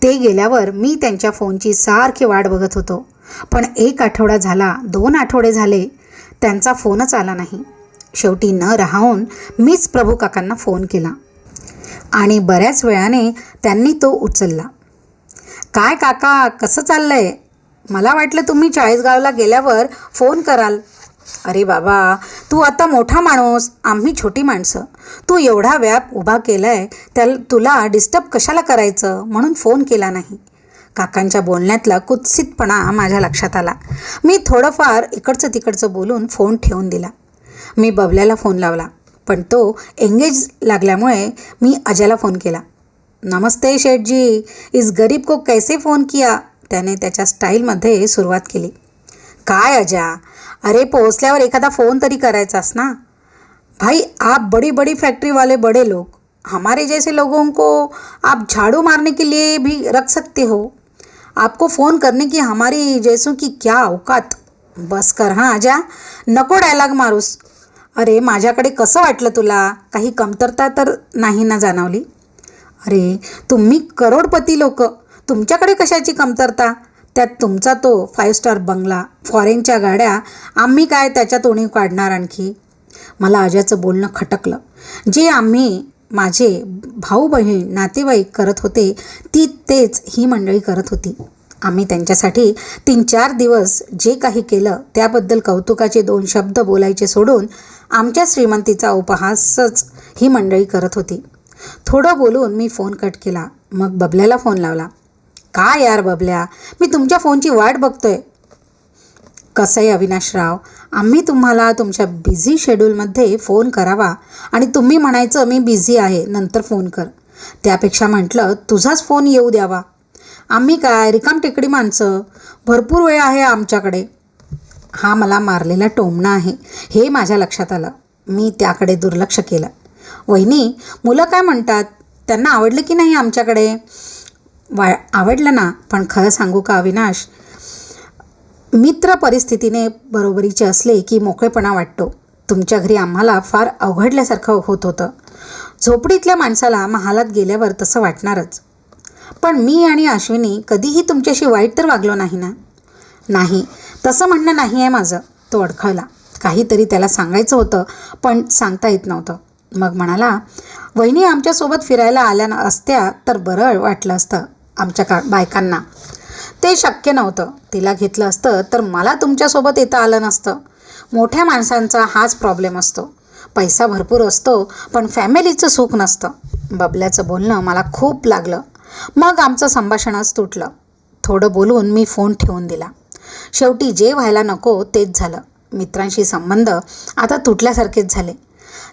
ते गेल्यावर मी त्यांच्या फोनची सारखी वाट बघत होतो. पण 1 आठवडा झाला, 2 आठवडे झाले, त्यांचा फोनच आला नाही. शेवटी न राहून मीच प्रभू काकांना फोन केला आणि बऱ्याच वेळाने त्यांनी तो उचलला. काय काका, कसं चाललंय? मला वाटलं तुम्ही चाळीसगावला गेल्यावर फोन कराल. अरे बाबा, तू आता मोठा माणूस, आम्ही छोटी माणसं. तू एवढा व्याप उभा केलाय, तुला डिस्टर्ब कशाला करायचं म्हणून फोन केला नाही. काकांच्या बोलण्यातला कुत्सितपणा माझ्या लक्षात आला. मी थोडंफार इकडचं तिकडचं बोलून फोन ठेवून दिला. मी बबल्याला फोन लावला, पण तो एंगेज लागल्यामुळे मी अजाला फोन केला. नमस्ते शेठजी, इस गरीब को कैसे फ़ोन किया? त्याने त्याच्या स्टाईलमध्ये सुरुवात केली. काय अजा, अरे पोहोचल्यावर एखादा फोन तरी करायचास ना. भाई, आप बड़ी बड़ी फैक्ट्री वाले बड़े लोग, हमारे जैसे लोगों को आप झाड़ू मारने के लिए भी रख सकते हो. आपको फ़ोन करने की हमारी जैसों की क्या औकात. बस कर हां अजा, नको डायलॉग मारूस. अरे माझ्याकडे कसं वाटलं तुला? काही कमतरता तर नाही ना जाणवली? अरे तुम्ही करोडपती लोक, तुमच्याकडे कशाची कमतरता? त्यात तुमचा तो 5 स्टार बंगला, फॉरेनच्या गाड्या, आम्ही काय त्याच्यात उणीव काढणार आणखी? मला अजाचं बोलणं खटकलं. जे आम्ही माझे भाऊ बहीण नातेवाईक करत होते तेच ही मंडळी करत होती. आम्ही त्यांच्यासाठी 3-4 दिवस जे काही केलं त्याबद्दल कौतुकाचे 2 शब्द बोलायचे सोडून आमच्या श्रीमंतीचा उपहासच ही मंडळी करत होती. थोडं बोलून मी फोन कट केला. मग बबल्याला फोन लावला. काय यार बबल्या, मी तुमच्या फोनची वाट बघतोय. कसं आहे अविनाशराव, आम्ही तुम्हाला तुमच्या बिझी शेड्यूलमध्ये फोन करावा आणि तुम्ही म्हणायचं मी बिझी आहे, नंतर फोन कर. त्यापेक्षा म्हटलं तुझाच फोन येऊ द्यावा. आम्ही काय रिकामटेकडी माणसं, भरपूर वेळ आहे आमच्याकडे. हा मला मारलेला टोमणा आहे हे माझ्या लक्षात आलं. मी त्याकडे दुर्लक्ष केलं. वहिनी, मुलं काय म्हणतात? त्यांना आवडलं की नाही आमच्याकडे? आवडलं ना. पण खरं सांगू का अविनाश, मित्र परिस्थितीने बरोबरीचे असले की मोकळेपणा वाटतो. तुमच्या घरी आम्हाला फार अवघडल्यासारखं होत होतं. झोपडीतल्या माणसाला महालात गेल्यावर तसं वाटणारच. पण मी आणि अश्विनी कधीही तुमच्याशी वाईट तर वागलो नाही ना? नाही, तसं म्हणणं नाही आहे माझं. तो अडखळला. काहीतरी त्याला सांगायचं होतं पण सांगता येत नव्हतं. मग म्हणाला, वहिनी आमच्यासोबत फिरायला आल्या असत्या तर बरं वाटलं असतं आमच्या बायकांना. ते शक्य नव्हतं. तिला घेतलं असतं तर मला तुमच्यासोबत येता आलं नसतं. मोठ्या माणसांचा हाच प्रॉब्लेम असतो. पैसा भरपूर असतो पण फॅमिलीचं सुख नसतं. बबल्याचं बोलणं मला खूप लागलं. मग आमचं संभाषणच तुटलं. थोडं बोलून मी फोन ठेवून दिला. शेवटी जे व्हायला नको तेच झालं. मित्रांशी संबंध आता तुटल्यासारखेच झाले.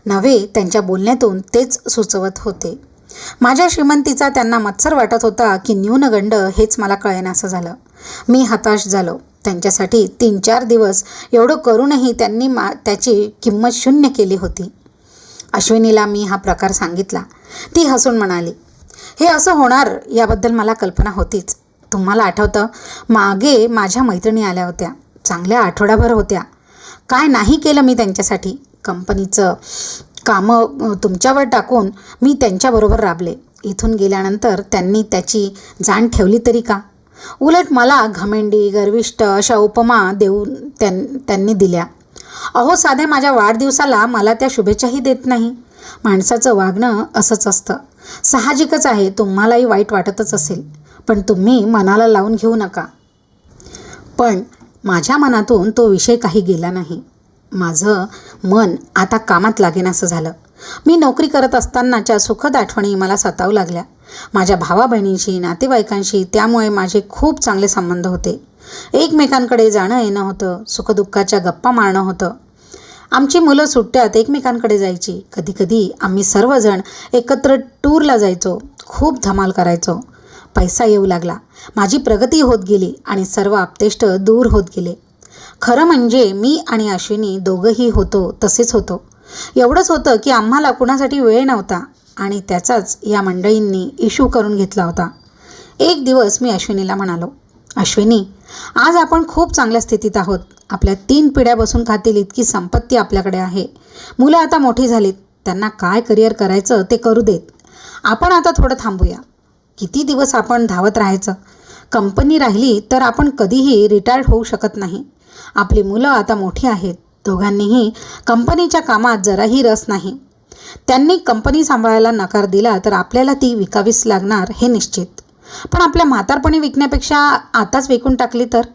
नव्हे, त्यांच्या बोलण्यातून तेच सुचवत होते. माझ्या श्रीमंतीचा त्यांना मत्सर वाटत होता की न्यूनगंड हेच मला कळेनासं झालं. मी हताश झालो. त्यांच्यासाठी 3-4 दिवस एवढं करूनही त्यांनी त्याची किंमत शून्य केली होती. अश्विनीला मी हा प्रकार सांगितला. ती हसून म्हणाली, हे असं होणार याबद्दल मला कल्पना होतीच. तुम्हाला आठवतं, मागे माझ्या मैत्रिणी आल्या होत्या. चांगल्या आठवडाभर होत्या. काय नाही केलं मी त्यांच्यासाठी. कंपनीचं कामं तुमच्यावर टाकून मी त्यांच्याबरोबर राबले. इथून गेल्यानंतर त्यांनी त्याची जाण ठेवली तरी का? उलट मला घमेंडी, गर्विष्ठ अशा उपमा देऊन त्यांनी दिल्या. अहो, साध्या माझ्या वाढदिवसाला मला त्या शुभेच्छाही देत नाही. माणसाचं वागणं असंच असतं. साहजिकच आहे तुम्हालाही वाईट वाटतच असेल, पण तुम्ही मनाला लावून घेऊ नका. पण माझ्या मनातून तो विषय काही गेला नाही. माझं मन आता कामात लागेनासं झालं. मी नोकरी करत असतानाच्या सुखद आठवणी मला सतावू लागल्या. माझ्या भावा बहिणींशी, नातेवाईकांशी त्यामुळे माझे खूप चांगले संबंध होते. एकमेकांकडे जाणं येणं होतं. सुखदुःखाच्या गप्पा मारणं होतं. आमची मुलं सुट्ट्यात एकमेकांकडे जायची. कधीकधी आम्ही सर्वजण एकत्र टूरला जायचो. खूप धमाल करायचो. पैसा येऊ लागला. माझी प्रगती होत गेली आणि सर्व आपतेष्ट दूर होत गेले. खरं म्हणजे मी आणि अश्विनी दोघंही होतो तसेच होतो. एवढंच होतं की आम्हाला कुणासाठी वेळ नव्हता आणि त्याचाच या मंडळींनी इश्यू करून घेतला होता. एक दिवस मी अश्विनीला म्हणालो, अश्विनी, आज आपण खूप चांगल्या स्थितीत आहोत. आपल्या 3 पिढ्या बसून खातील इतकी संपत्ती आपल्याकडे आहे. मुलं आता मोठी झालीत, त्यांना काय करिअर करायचं ते करू देत. आपण आता थोडं थांबूया. किती दिवस आपण धावत राहायचं? कंपनी राहिली तर आपण कधीही रिटायर्ड होऊ शकत नाही. आपली मुलं आता मोठी आहेत. दोघांनीही कंपनीच्या कामात जराही रस नाही. त्यांनी कंपनी सांभाळायला नकार दिला तर आपल्याला ती विकावीच लागणार हे निश्चित. पण आपल्या म्हातारपणी विकण्यापेक्षा आताच विकून टाकली तर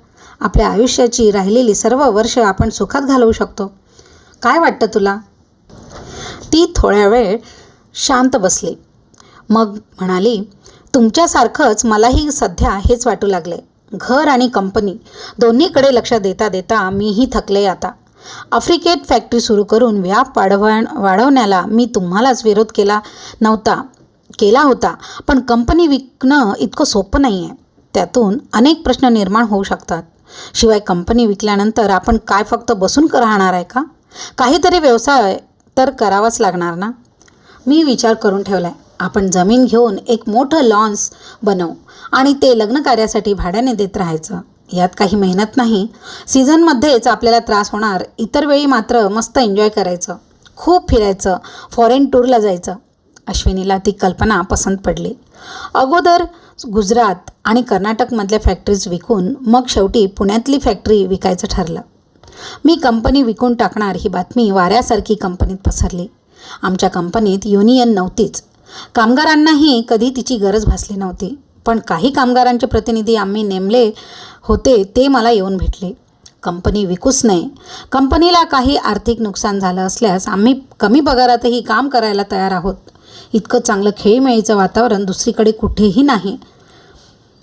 आपल्या आयुष्याची राहिलेली सर्व वर्ष आपण सुखात घालवू शकतो. काय वाटतं तुला? ती थोड्या वेळ शांत बसली. मग म्हणाली, तुमच्यासारखंच मलाही सध्या हेच वाटू लागले. घर आणि कंपनी दोन्हीकडे लक्ष देता देता मीही थकले आता. आफ्रिकेत फॅक्टरी सुरू करून व्याप वाढवण्याला मी तुम्हालाच विरोध केला होता, पण कंपनी विकणं इतकं सोपं नाही आहे. त्यातून अनेक प्रश्न निर्माण होऊ शकतात. शिवाय कंपनी विकल्यानंतर आपण काय फक्त बसून राहणार आहे का? काहीतरी व्यवसाय तर करावाच लागणार ना. मी विचार करून ठेवला आहे. आपण जमीन घेऊन एक मोठं लॉन्स बनवू आणि ते लग्न कार्यासाठी भाड्याने देत राहायचं. यात काही मेहनत नाही. सीझनमध्येच आपल्याला त्रास होणार, इतर वेळी मात्र मस्त एन्जॉय करायचं, खूप फिरायचं, फॉरेन टूरला जायचं. अश्विनीला ती कल्पना पसंत पडली. अगोदर गुजरात आणि कर्नाटकमधल्या फॅक्टरीज विकून मग शेवटी पुण्यातली फॅक्टरी विकायचं ठरलं. मी कंपनी विकून टाकणार ही बातमी वाऱ्यासारखी कंपनीत पसरली. आमच्या कंपनीत युनियन नव्हतीच. कामगारांनाही कधी तिची गरज भासली नव्हती. पण काही कामगारांचे प्रतिनिधी आम्ही नेमले होते ते मला येऊन भेटले. कंपनी विकूच नये. कंपनीला काही आर्थिक नुकसान झालं असल्यास आम्ही कमी पगारातही काम करायला तयार आहोत. इतकं चांगलं खेळीमेळीचं वातावरण दुसरीकडे कुठेही नाही.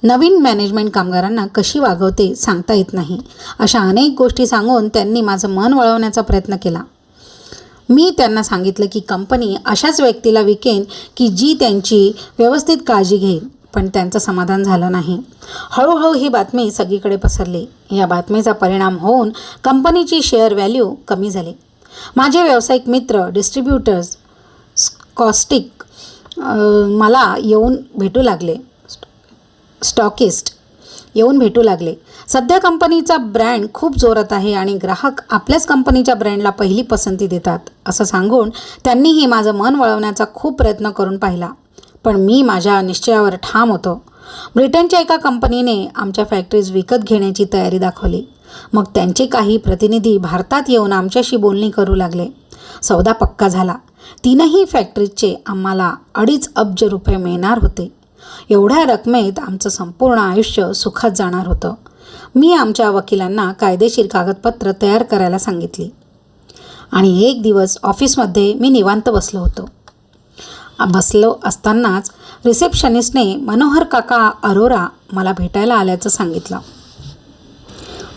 नवीन मॅनेजमेंट कामगारांना कशी वागवते सांगता येत नाही. अशा अनेक गोष्टी सांगून त्यांनी माझं मन वळवण्याचा प्रयत्न केला. मी त्यांना सांगितलं की कंपनी अशाच व्यक्तीला विकेन की जी त्यांची व्यवस्थित काळजी घेईल. पण त्यांचं समाधान झालं नाही. हळूहळू ही बातमी सगळीकडे पसरली. या बातमीचा परिणाम होऊन कंपनीची शेअर व्हॅल्यू कमी झाली. माझे व्यावसायिक मित्र, डिस्ट्रीब्युटर्स, कॉस्टिक मला येऊन भेटू लागले. स्टॉकिस्ट येऊन भेटू लागले. सध्या कंपनीचा ब्रँड खूप जोरात आहे आणि ग्राहक आपल्याच कंपनीच्या ब्रँडला पहिली पसंती देतात असं सांगून त्यांनीही माझं मन वळवण्याचा खूप प्रयत्न करून पाहिला. पण मी माझ्या निश्चयावर ठाम होतो. ब्रिटनच्या एका कंपनीने आमच्या फॅक्टरीज विकत घेण्याची तयारी दाखवली. मग त्यांचे काही प्रतिनिधी भारतात येऊन आमच्याशी बोलणी करू लागले. सौदा पक्का झाला. 3ही फॅक्टरीजचे आम्हाला 2.5 अब्ज रुपये मिळणार होते. एवढ्या रकमेत आमचं संपूर्ण आयुष्य सुखात जाणार होतं. मी आमच्या वकिलांना कायदेशीर कागदपत्र तयार करायला सांगितली. आणि एक दिवस ऑफिसमध्ये मी निवांत बसलो असतानाच रिसेप्शनिस्टने मनोहर काका अरोरा मला भेटायला आल्याचं सांगितलं.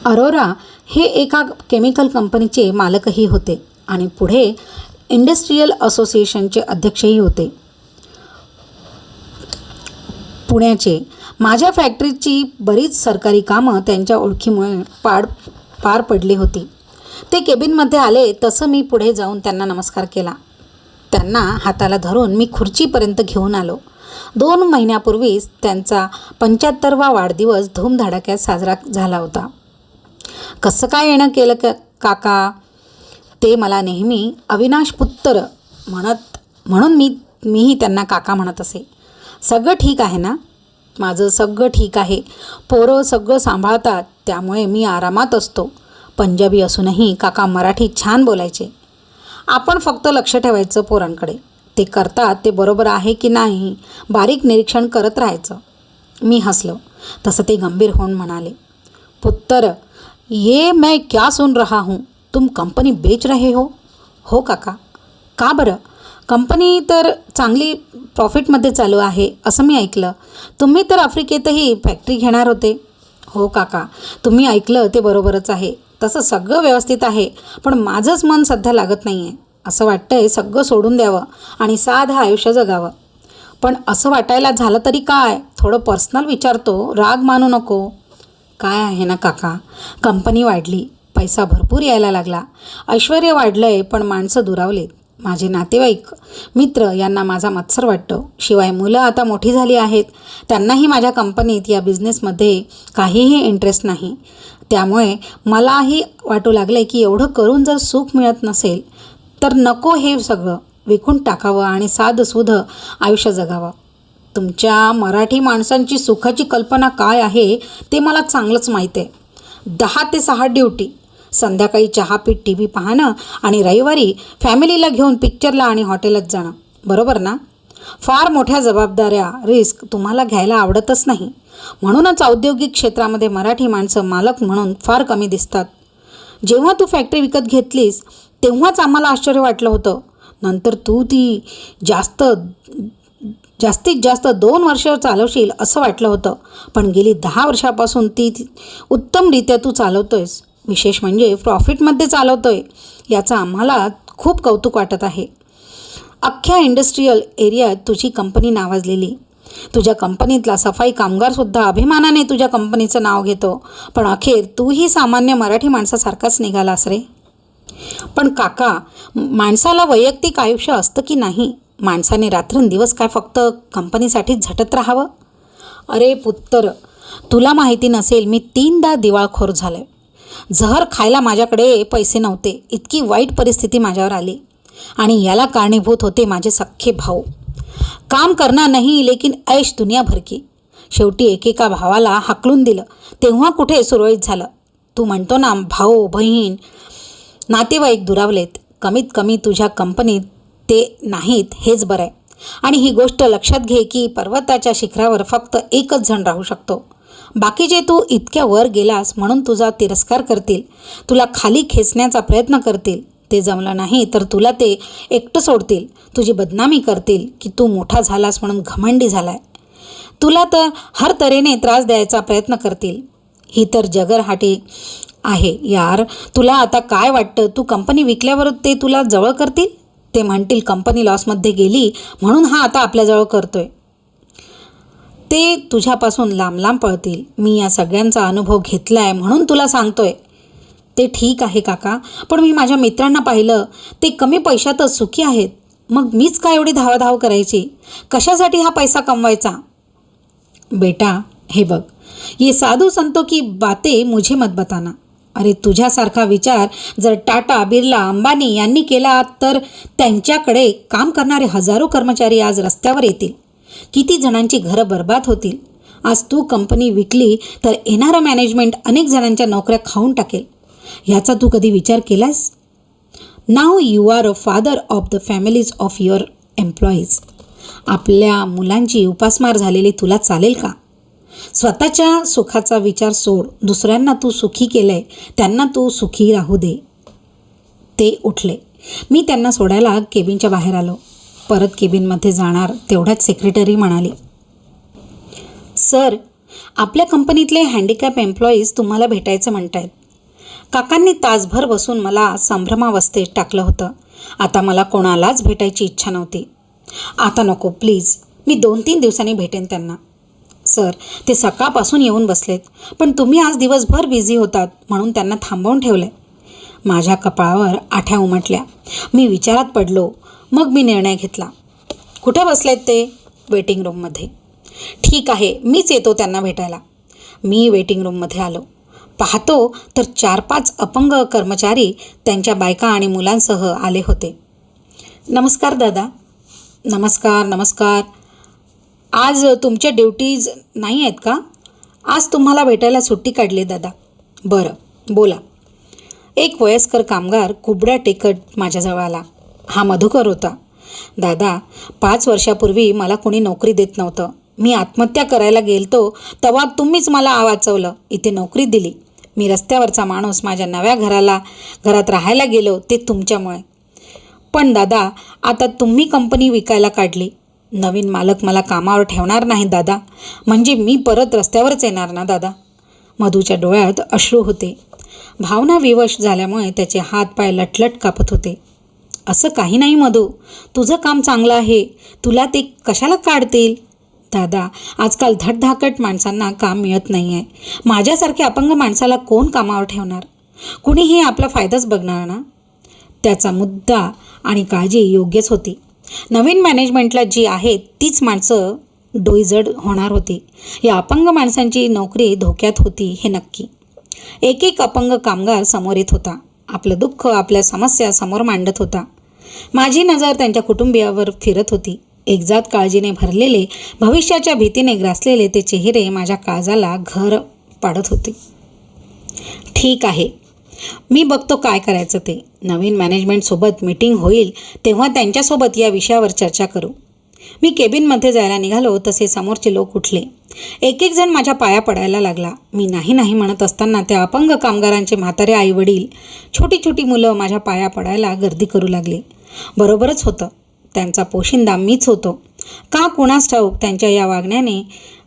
अरोरा हे एका केमिकल कंपनीचे मालकही होते आणि पुढे इंडस्ट्रियल असोसिएशनचे अध्यक्षही होते पुण्याचे. माझ्या फॅक्टरीची बरीच सरकारी कामं त्यांच्या ओळखीमुळे पार पडली होती. ते केबिनमध्ये आले तसं मी पुढे जाऊन त्यांना नमस्कार केला. त्यांना हाताला धरून मी खुर्चीपर्यंत घेऊन आलो. 2 महिन्यापूर्वीच त्यांचा 75वा वाढदिवस धूमधडाक्यात साजरा झाला होता. कसं काय येणं केलं काका? ते मला नेहमी अविनाश पुत्र म्हणून मीही त्यांना काका म्हणत असे. सगळं ठीक आहे ना? माझं सगळं ठीक आहे. पोरं सगळं सांभाळतात त्यामुळे मी आरामात असतो. पंजाबी असूनही काका मराठी छान बोलायचे. आपण फक्त लक्ष ठेवायचं पोरांकडे. ते करतात ते बरोबर आहे की नाही बारीक निरीक्षण करत राहायचं. मी हसलो. तसं ते गंभीर होऊन म्हणाले, पुत्र, ये मैं क्या सुन रहा हूँ? तुम कंपनी बेच रहे हो? हो काका. का बरं? कंपनी तर चांगली प्रॉफिटमध्ये चालू आहे असं मी ऐकलं. तुम्ही तर आफ्रिकेतही फॅक्टरी घेणार होते. हो काका, तुम्ही ऐकलं ते बरोबरच आहे. तसं सगळं व्यवस्थित आहे, पण माझंच मन सध्या लागत नाही आहे. असं वाटतंय सगळं सोडून द्यावं आणि साधं आयुष्य जगावं. पण असं वाटायला झालं तरी काय? थोडं पर्सनल विचारतो, राग मानू नको. काय आहे ना काका, कंपनी वाढली, पैसा भरपूर यायला लागला, ऐश्वर्य वाढलं आहे, पण माणसं दुरावलेत. माझे नातेवाईक मित्र यांना माझा मत्सर वाटतो. शिवाय मुलं आता मोठी झाली आहेत, त्यांनाही माझ्या कंपनीत या बिझनेसमध्ये काहीही इंटरेस्ट नाही. त्यामुळे मलाही वाटू लागले की एवढं करून जर सुख मिळत नसेल तर नको हे सगळं विकून टाकावं आणि साधंसुधं आयुष्य जगावं. तुमच्या मराठी माणसांची सुखाची कल्पना काय आहे ते मला चांगलंच माहीत आहे. 10 ते 6 ड्युटी, संध्याकाळी चहा पीत टी व्ही पाहणं आणि रविवारी फॅमिलीला घेऊन पिक्चरला आणि हॉटेलात जाणं, बरोबर ना? फार मोठ्या जबाबदाऱ्या, रिस्क तुम्हाला घ्यायला आवडतच नाही. म्हणूनच औद्योगिक क्षेत्रामध्ये मराठी माणसं मालक म्हणून फार कमी दिसतात. जेव्हा तू फॅक्टरी विकत घेतलीस तेव्हाच आम्हाला आश्चर्य वाटलं होतं. नंतर तू ती जास्तीत जास्त 2 वर्ष चालवशील असं वाटलं होतं, पण गेली 10 वर्षापासून ती उत्तमरित्या तू चालवतोयस. विशेष म्हणजे प्रॉफिटमध्ये चालवतोय, याचं आम्हाला खूप कौतुक वाटत आहे. अख्ख्या इंडस्ट्रीयल एरियात तुझी कंपनी नावाजलेली. तुझ्या कंपनीतला सफाई कामगारसुद्धा अभिमानाने तुझ्या कंपनीचं नाव घेतो. पण अखेर तूही सामान्य मराठी माणसासारखाच निघालास रे. पण काका, माणसाला वैयक्तिक आयुष्य असतं की नाही? माणसाने रात्रंदिवस काय फक्त कंपनीसाठीच झटत राहावं? अरे पुत्तर, तुला माहिती नसेल, मी 3दा दिवाळखोर झालो. जहर खायला माझ्याकडे पैसे नव्हते, इतकी वाईट परिस्थिती माझ्यावर आली. आणि याला कारणीभूत होते माझे सख्खे भाऊ. काम करना नहीं लेकिन ऐश दुनिया भर की. शेवटी एकेका भावाला हाकलून दिलं तेव्हा कुठे सुरळीत झालं. तू म्हणतो ना, भाऊ बहीण नातेवाईक दुरावलेत. कमीत कमी तुझ्या कंपनीत ते नाहीत हेच बरं आहे. आणि ही गोष्ट लक्षात घे की पर्वताच्या शिखरावर फक्त एकच जण राहू शकतो. बाकीचे तू इतक्या वर गेलास म्हणून तुझा तिरस्कार करतील, तुला खाली खेचण्याचा प्रयत्न करतील. ते जमलं नाही तर तुला ते एकटं सोडतील, तुझी बदनामी करतील की तू मोठा झालास म्हणून घमंडी झालाय. तुला तर हर तऱ्हेने त्रास द्यायचा प्रयत्न करतील. ही तर जगरहाटी आहे यार. तुला आता काय वाटतं, तू कंपनी विकल्यावर ते तुला जवळ करतील? ते म्हणतील कंपनी लॉसमध्ये गेली म्हणून हा आता आपल्याजवळ करतोय. ते तुझ्यापासून लांब लांब पळतील. मी या सगळ्यांचा अनुभव घेतला आहे म्हणून तुला सांगतोय. ते ठीक आहे काका, पण मी माझ्या मित्रांना पाहिलं, ते कमी पैशातच सुखी आहेत. मग मीच काय एवढी धावाधाव करायची? कशासाठी हा पैसा कमवायचा? बेटा हे बघ, ये साधू संतों की बातें मुझे मत बताना. अरे तुझ्यासारखा विचार जर टाटा, बिर्ला, अंबानी यांनी केला तर त्यांच्याकडे काम करणारे हजारो कर्मचारी आज रस्त्यावर येतील. किती जणांची घरं बर्बाद होतील. आज तू कंपनी विकली तर येणारं मॅनेजमेंट अनेक जणांच्या नोकऱ्या खाऊन टाकेल. ह्याचा तू कधी विचार केलास? नाव you are a father of the families of your employees. आपल्या मुलांची उपासमार झालेली तुला चालेल का? स्वतःच्या सुखाचा विचार सोड. दुसऱ्यांना तू सुखी केलं आहे, त्यांना तू सुखी राहू दे. ते उठले. मी त्यांना सोडायला केबिनच्या बाहेर आलो. परत केबिनमध्ये जाणार तेवढ्याच सेक्रेटरी म्हणाली, सर, आपल्या कंपनीतले हँडिकॅप एम्प्लॉईज तुम्हाला भेटायचं म्हणतायत. काकांनी तासभर बसून मला संभ्रमावस्थेत टाकलं होतं. आता मला कोणालाच भेटायची इच्छा नव्हती. आता नको प्लीज, मी 2-3 दिवसांनी भेटेन त्यांना. सर, ते सकाळपासून येऊन बसलेत, पण तुम्ही आज दिवसभर बिझी होतात म्हणून त्यांना थांबवून ठेवलं आहे. माझ्या कपाळावर आठ्या उमटल्या. मी विचारात पडलो. मग मी निर्णय घेतला. कुठे बसलेत ते? वेटिंग रूममध्ये. ठीक आहे, मीच येतो त्यांना भेटायला. मी वेटिंग रूममध्ये आलो. पाहतो तर 4-5 अपंग कर्मचारी त्यांच्या बायका आणि मुलांसह आले होते. नमस्कार दादा. नमस्कार नमस्कार. आज तुमच्या ड्युटीज नाही आहेत का? आज तुम्हाला भेटायला सुट्टी काढली दादा. बरं, बोला. एक वयस्कर कामगार कुबड्या टेकत माझ्याजवळ आला. हा मधुकर होता. दादा, 5 वर्षापूर्वी मला कोणी नोकरी देत नव्हतं. मी आत्महत्या करायला गेलतो तेव्हा तुम्हीच मला वाचवलं, इथे नोकरी दिली. मी रस्त्यावरचा माणूस माझ्या नव्या घरात राहायला गेलो ते तुमच्यामुळे. पण दादा, आता तुम्ही कंपनी विकायला काढली. नवीन मालक मला कामावर ठेवणार नाही दादा. म्हणजे मी परत रस्त्यावरच येणार ना दादा. मधूच्या डोळ्यात अश्रू होते. भावना विवश झाल्यामुळे त्याचे हातपाय लटलट कापत होते. असं काही नाही मधू, तुझं काम चांगलं आहे, तुला ते कशाला काढतील? दादा, आजकाल धडधाकट माणसांना काम मिळत नाही आहे. माझ्यासारख्या अपंग माणसाला कोण कामावर ठेवणार? कुणीही आपला फायदाच बघणार ना. त्याचा मुद्दा आणि काळजी योग्यच होती. नवीन मॅनेजमेंटला जी आहेत तीच माणसं डोईजड होणार होती. या अपंग माणसांची नोकरी धोक्यात होती हे नक्की. एक एक अपंग कामगार समोर येत होता. आपलं दुःख, आपल्या समस्या समोर मांडत होता. माझी नजर त्यांच्या कुटुंबियावर फिरत होती. एकजात काळजीने भरलेले, भविष्याच्या भीतीने ग्रासलेले ते चेहरे माझ्या काळजाला घर पाडत होते. ठीक आहे, मी बघतो काय करायचं ते. नवीन मॅनेजमेंटसोबत मीटिंग होईल तेव्हा त्यांच्यासोबत या विषयावर चर्चा करू. मी केबिनमध्ये जायला निघालो तसे समोरचे लोक उठले. एक एक जण माझ्या पाया पडायला लागला. मी नाही नाही म्हणत असताना त्या अपंग कामगारांचे म्हातारे आईवडील, छोटी छोटी मुलं माझ्या पाया पडायला गर्दी करू लागली. बरोबरच होतं. त्यांचा पोशिंदा मीच होतो का कुणास ठाऊक त्यांच्या या वागण्याने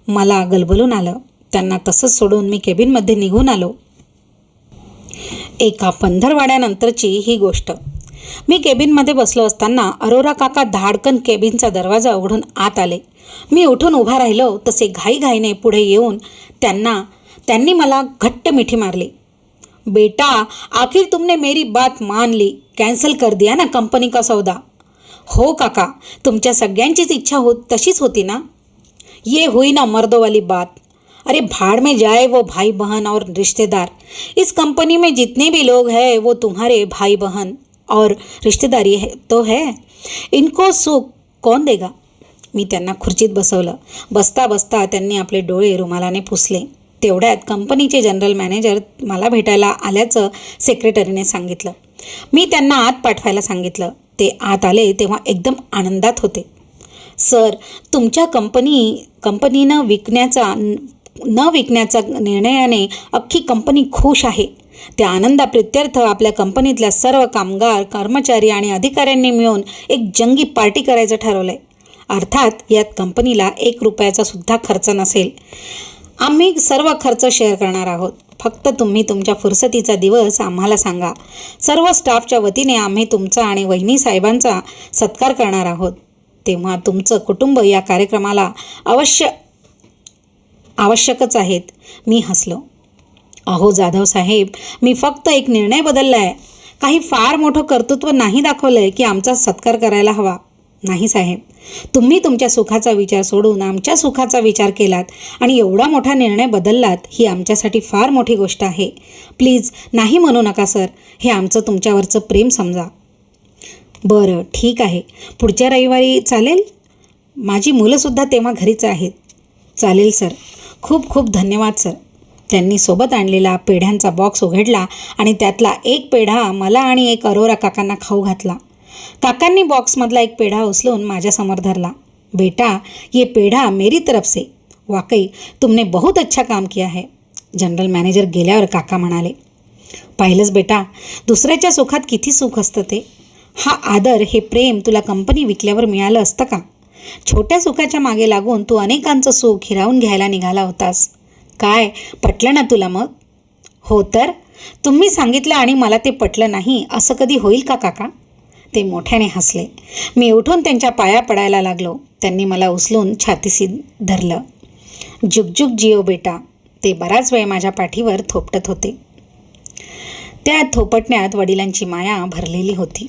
मला गलबलून आलं. त्यांना तसंच सोडून मी केबिनमध्ये निघून आलो. एका पंधरवाड्यानंतरची ही गोष्ट. मी केबिनमध्ये बसलो असताना अरोरा काका धाडकन केबिनचा दरवाजा उघडून आत आले. मी उठून उभा राहिलो तसे घाईघाईने पुढे येऊन त्यांनी मला घट्ट मिठी मारली. बेटा, आखिर तुमने मेरी बात मान ली. कॅन्सल कर दिया ना कंपनी का सौदा. हो काका, तुमच्या सगळ्यांचीच इच्छा तशीच होती ना. ये हुई ना मर्दों वाली बात. अरे भाड़ में जाए वो भाई बहन और रिश्तेदार. इस कंपनी में जितने भी लोग हैं वो तुम्हारे भाई बहन और रिश्तेदारी है तो है. इनको सुख कौन देगा. मी त्यांना खुर्चीत बसवलं. बसता बसता त्यांनी आपले डोळे रुमालाने पुसले. तेवढ्यात कंपनीचे जनरल मॅनेजर मला भेटायला आल्याचं सेक्रेटरीने सांगितलं. मी त्यांना आत पाठवायला सांगितलं. ते आत आले तेव्हा एकदम आनंदात होते. सर, तुमच्या कंपनीनं न विकण्याचा निर्णयाने अख्खी कंपनी खुश आहे. त्या आनंदाप्रित्यर्थ आपल्या कंपनीतल्या सर्व कामगार, कर्मचारी आणि अधिकाऱ्यांनी मिळून एक जंगी पार्टी करायचं ठरवलंय. अर्थात यात कंपनीला 1 रुपयाचा सुद्धा खर्च नसेल. आम्ही सर्व खर्च शेअर करणार आहोत. फक्त तुम्ही तुमच्या फुरसतीचा दिवस आम्हाला सांगा. सर्व स्टाफच्या वतीने आम्ही तुमचा आणि वहिनी साहेबांचा सत्कार करणार आहोत. तेव्हा तुमचं कुटुंब या कार्यक्रमाला आवश्यकच आहेत. मी हसलो. अहो जाधव साहेब, मी फक्त एक निर्णय बदलला आहे. काही फार मोठं कर्तृत्व नाही दाखवलं आहे की आमचा सत्कार करायला हवा. नाही साहेब, तुम्ही तुमच्या सुखाचा विचार सोडून आमच्या सुखाचा विचार केलात आणि एवढा मोठा निर्णय बदललात ही आमच्यासाठी फार मोठी गोष्ट आहे. प्लीज नाही म्हणू नका सर. हे आमचं तुमच्यावरचं प्रेम समजा. बरं, ठीक आहे. पुढच्या रविवारी चालेल. माझी मुलंसुद्धा तेव्हा घरीच आहेत. चालेल सर. खूप खूप धन्यवाद सर. त्यांनी सोबत आणलेला पेढ्यांचा बॉक्स उघडला आणि त्यातला एक पेढा मला आणि एक अरोरा काकांना खाऊ घातला. काकांनी बॉक्समधला एक पेढा उचलून माझ्यासमोर धरला. बेटा, ये पेढा मेरी तरफ से. वाकई तुमने बहुत अच्छा काम किया है. जनरल मॅनेजर गेल्यावर काका म्हणाले. पाहिलंच बेटा, दुसऱ्याच्या सुखात किती सुख असतं ते. हा आदर, हे प्रेम तुला कंपनी विकल्यावर मिळालं असतं का? छोट्या सुखाच्या मागे लागून तू अनेकांचं सुख हिरावून घ्यायला निघाला होतास. काय पटलं ना तुला मग? हो तर. तुम्ही सांगितलं आणि मला ते पटलं नाही असं कधी होईल का काका? ते मोठ्याने हसले. मी उठून त्यांच्या पाया पडायला लागलो. त्यांनी मला उचलून छातीशी धरलं. जुग जुग जिओ बेटा. ते बराच वेळ माझ्या पाठीवर थोपटत होते. त्या थोपटण्यात वडिलांची माया भरलेली होती.